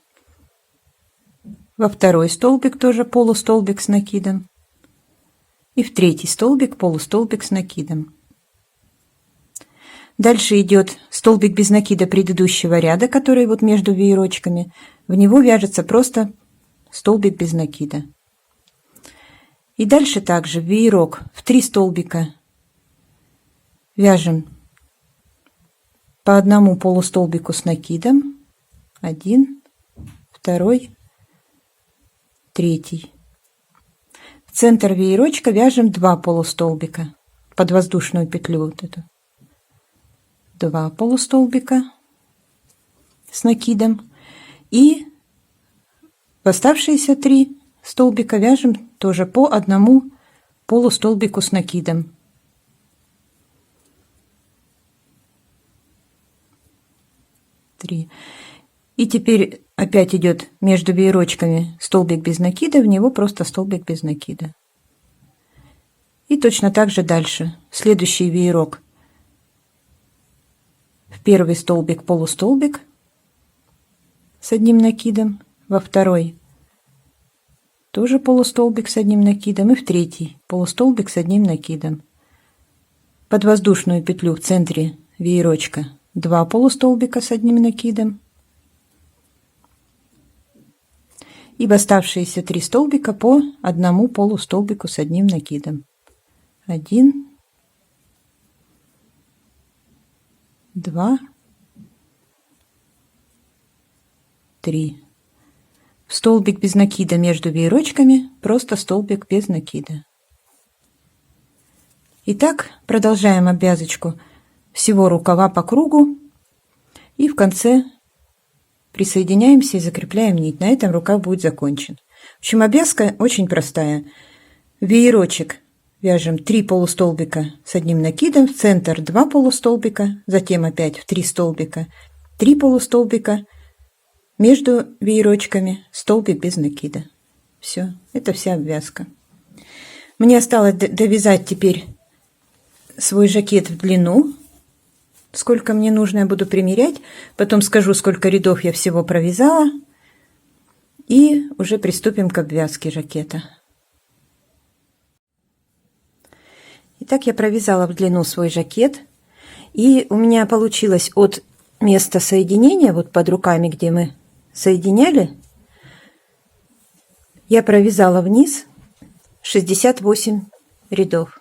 A: Во второй столбик тоже полустолбик с накидом. И в третий столбик полустолбик с накидом. Дальше идет столбик без накида предыдущего ряда, который вот между веерочками. В него вяжется просто столбик без накида. И дальше также веерок в 3 столбика вяжем по одному полустолбику с накидом. 1, 2, 3. В центр веерочка вяжем 2 полустолбика под воздушную петлю вот эту. 2 полустолбика с накидом, и в оставшиеся 3 столбика вяжем тоже по одному полустолбику с накидом. И теперь опять идет между веерочками столбик без накида, в него просто столбик без накида. И точно так же дальше. Следующий веерок. В первый столбик полустолбик с одним накидом, во второй тоже полустолбик с одним накидом, и в третий полустолбик с одним накидом. Под воздушную петлю в центре веерочка 2 полустолбика с одним накидом, и в оставшиеся 3 столбика по одному полустолбику с одним накидом. 1, 2, 3. В столбик без накида между веерочками просто столбик без накида. Итак, продолжаем обвязочку всего рукава по кругу, и в конце присоединяемся и закрепляем нить. На этом рукав будет закончен. В общем, обвязка очень простая. Веерочек вяжем 3 полустолбика с одним накидом, в центр 2 полустолбика, затем опять в 3 столбика 3 полустолбика, между веерочками столбик без накида. Все, это вся обвязка. Мне осталось довязать теперь свой жакет в длину. Сколько мне нужно, я буду примерять, потом скажу, сколько рядов я всего провязала, и уже приступим к обвязке жакета. Итак, я провязала в длину свой жакет, и у меня получилось от места соединения, вот под руками, где мы соединяли, я провязала вниз 68 рядов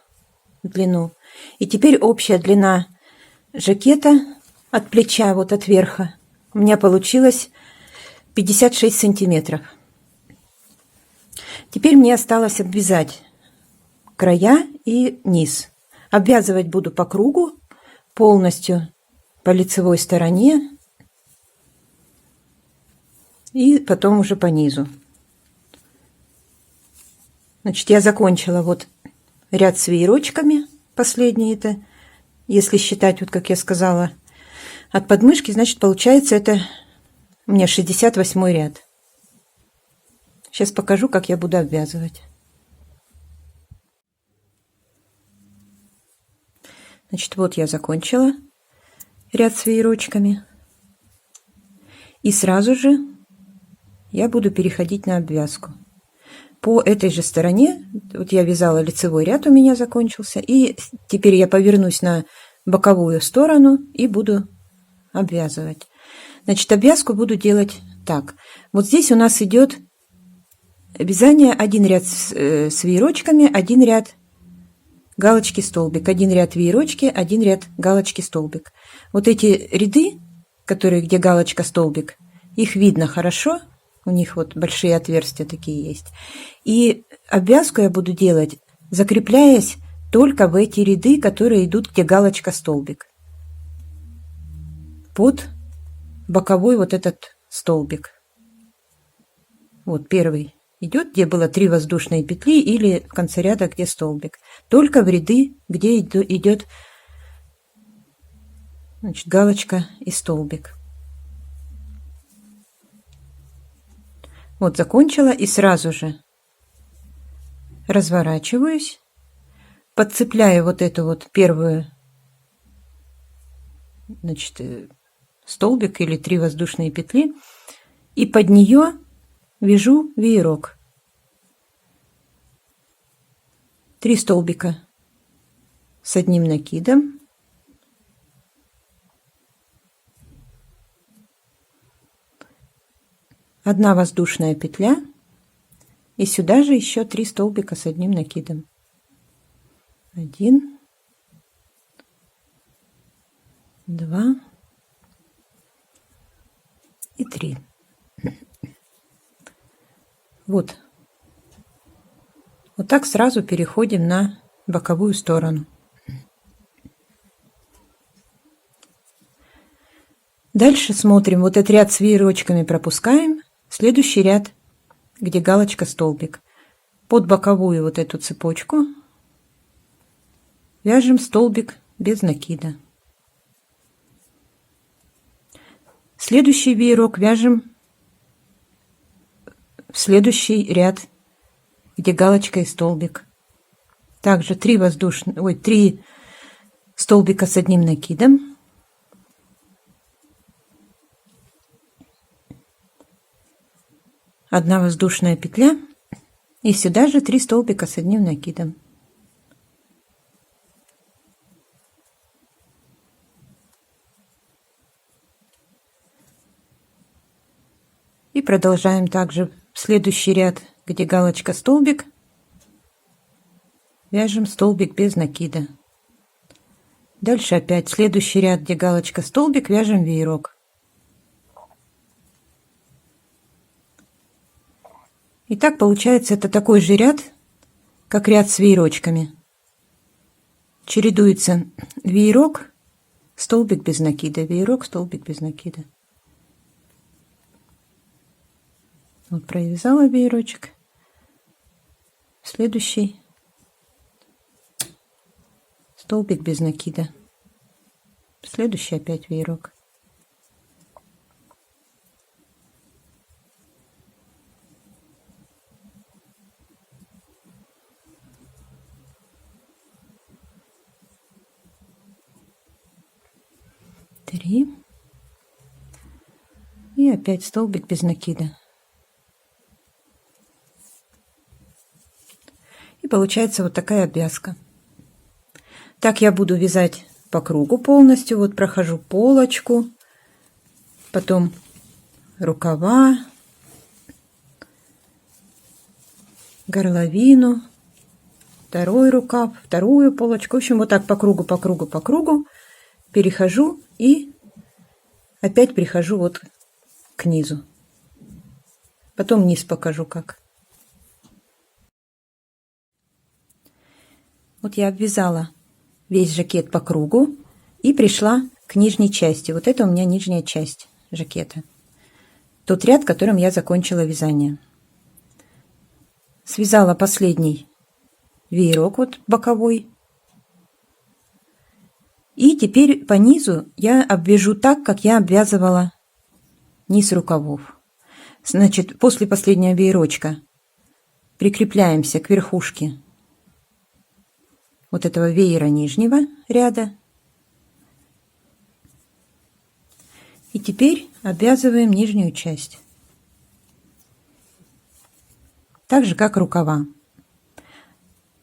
A: в длину. И теперь общая длина жакета от плеча, вот от верха, у меня получилось 56 сантиметров. Теперь мне осталось обвязать края и низ. Обвязывать буду по кругу, полностью по лицевой стороне, и потом уже по низу. Значит, я закончила вот ряд с веерочками, последний это, если считать, вот как я сказала, от подмышки, значит, получается это у меня 68 ряд. Сейчас покажу, как я буду обвязывать. Значит, вот я закончила ряд с веерочками. И сразу же я буду переходить на обвязку. По этой же стороне, вот я вязала лицевой ряд, у меня закончился, и теперь я повернусь на боковую сторону и буду обвязывать. Значит, обвязку буду делать так. Вот здесь у нас идет вязание один ряд с веерочками, один ряд галочки, столбик. Один ряд веерочки, один ряд галочки, столбик. Вот эти ряды, которые, где галочка, столбик, их видно хорошо. У них вот большие отверстия такие есть. И обвязку я буду делать, закрепляясь только в эти ряды, которые идут, где галочка, столбик. Под боковой вот этот столбик. Вот первый идет, где было 3 воздушные петли, или в конце ряда, где столбик. Только в ряды, где идет, значит, галочка и столбик. Вот закончила, и сразу же разворачиваюсь, подцепляю вот эту вот первую, значит, столбик или 3 воздушные петли, и под нее вяжу веерок. 3 столбика с одним накидом. Одна воздушная петля, и сюда же еще 3 столбика с одним накидом. 1, 2 и 3. Вот. Вот так сразу переходим на боковую сторону. Дальше смотрим, вот этот ряд с веерочками пропускаем. Следующий ряд, где галочка, столбик. Под боковую вот эту цепочку вяжем столбик без накида. Следующий веерок вяжем в следующий ряд, где галочка и столбик. Также 3 столбика с одним накидом. Одна воздушная петля, и сюда же 3 столбика с одним накидом. И продолжаем также в следующий ряд, где галочка, столбик, вяжем столбик без накида. Дальше опять следующий ряд, где галочка, столбик, вяжем веерок. И так получается, это такой же ряд, как ряд с веерочками. Чередуется веерок, столбик без накида, веерок, столбик без накида. Вот провязала веерочек. Следующий столбик без накида. Следующий опять веерок. Три. И опять столбик без накида. И получается вот такая обвязка. Так я буду вязать по кругу полностью. Вот прохожу полочку, потом рукава, горловину, второй рукав, вторую полочку. В общем, вот так по кругу, по кругу, по кругу перехожу и опять прихожу вот к низу. Потом низ покажу как. Вот я обвязала весь жакет по кругу и пришла к нижней части. Вот это у меня нижняя часть жакета. Тот ряд, которым я закончила вязание. Связала последний веерок вот боковой. И теперь по низу я обвяжу так, как я обвязывала низ рукавов. Значит, после последнего веерочка прикрепляемся к верхушке вот этого веера нижнего ряда. И теперь обвязываем нижнюю часть. Так же, как рукава.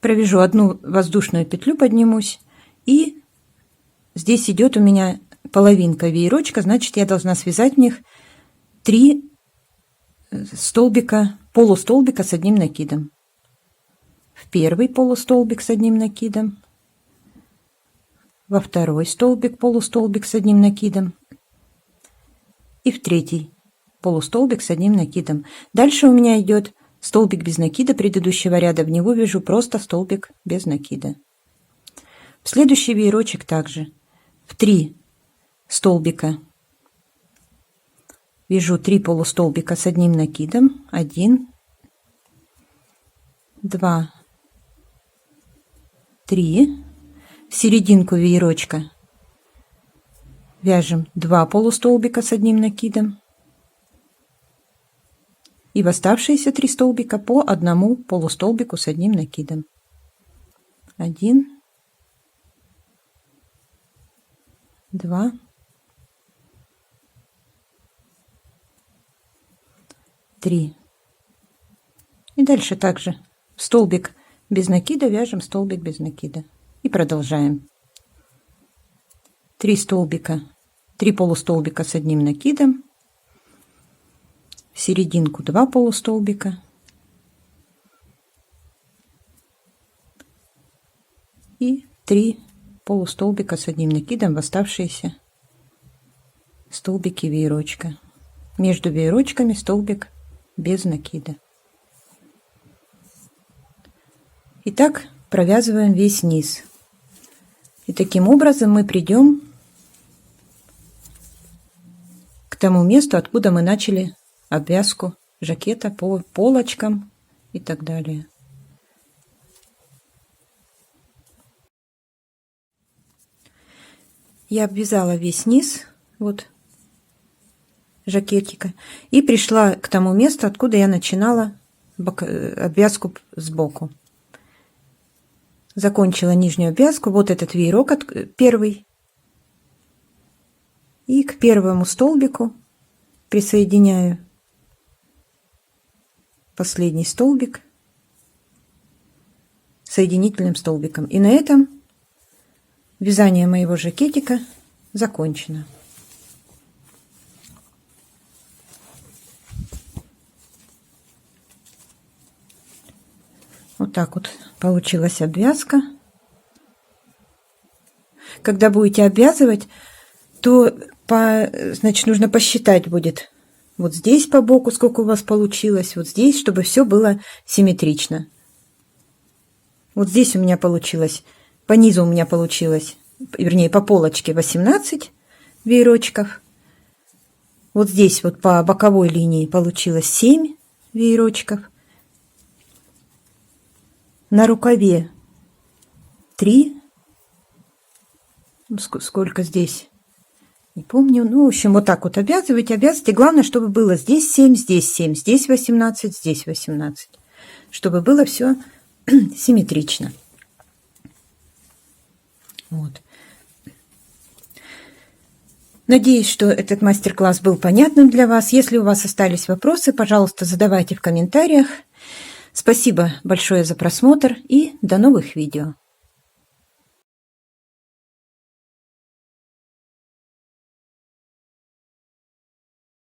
A: Провяжу одну воздушную петлю, поднимусь, и здесь идет у меня половинка веерочка, значит, я должна связать в них 3 столбика, полустолбика с одним накидом. В первый полустолбик с одним накидом, во второй столбик полустолбик с одним накидом и в третий полустолбик с одним накидом. Дальше у меня идет столбик без накида предыдущего ряда, в него вяжу просто столбик без накида. В следующий веерочек также в 3 столбика вяжу 3 полустолбика с одним накидом, 1, 2, 3, в серединку веерочка вяжем 2 полустолбика с одним накидом и в оставшиеся 3 столбика по одному полустолбику с одним накидом. 1, 2, 3. И дальше также столбик без накида вяжем столбик без накида и продолжаем. 3 столбика, 3 полустолбика с одним накидом, в серединку 2 полустолбика и 3 полустолбика с одним накидом в оставшиеся столбики веерочка. Между веерочками столбик без накида. Итак, провязываем весь низ. И таким образом мы придем к тому месту, откуда мы начали обвязку жакета по полочкам и так далее. Я обвязала весь низ вот жакетика и пришла к тому месту, откуда я начинала обвязку сбоку. Закончила нижнюю обвязку, вот этот веерок первый, и к первому столбику присоединяю последний столбик соединительным столбиком. И на этом вязание моего жакетика закончено. Вот так вот получилась обвязка. Когда будете обвязывать, то значит, нужно посчитать будет вот здесь по боку, сколько у вас получилось, вот здесь, чтобы все было симметрично. Вот здесь у меня получилось, по низу у меня получилось, вернее, по полочке 18 веерочков. Вот здесь вот по боковой линии получилось 7 веерочков. На рукаве 3. Сколько здесь? Не помню. Ну, в общем, вот так вот обвязывайте. Главное, чтобы было здесь 7, здесь 7, здесь 18, здесь 18. Чтобы было все симметрично. Вот. Надеюсь, что этот мастер-класс был понятным для вас. Если у вас остались вопросы, пожалуйста, задавайте в комментариях. Спасибо большое за просмотр и до новых видео.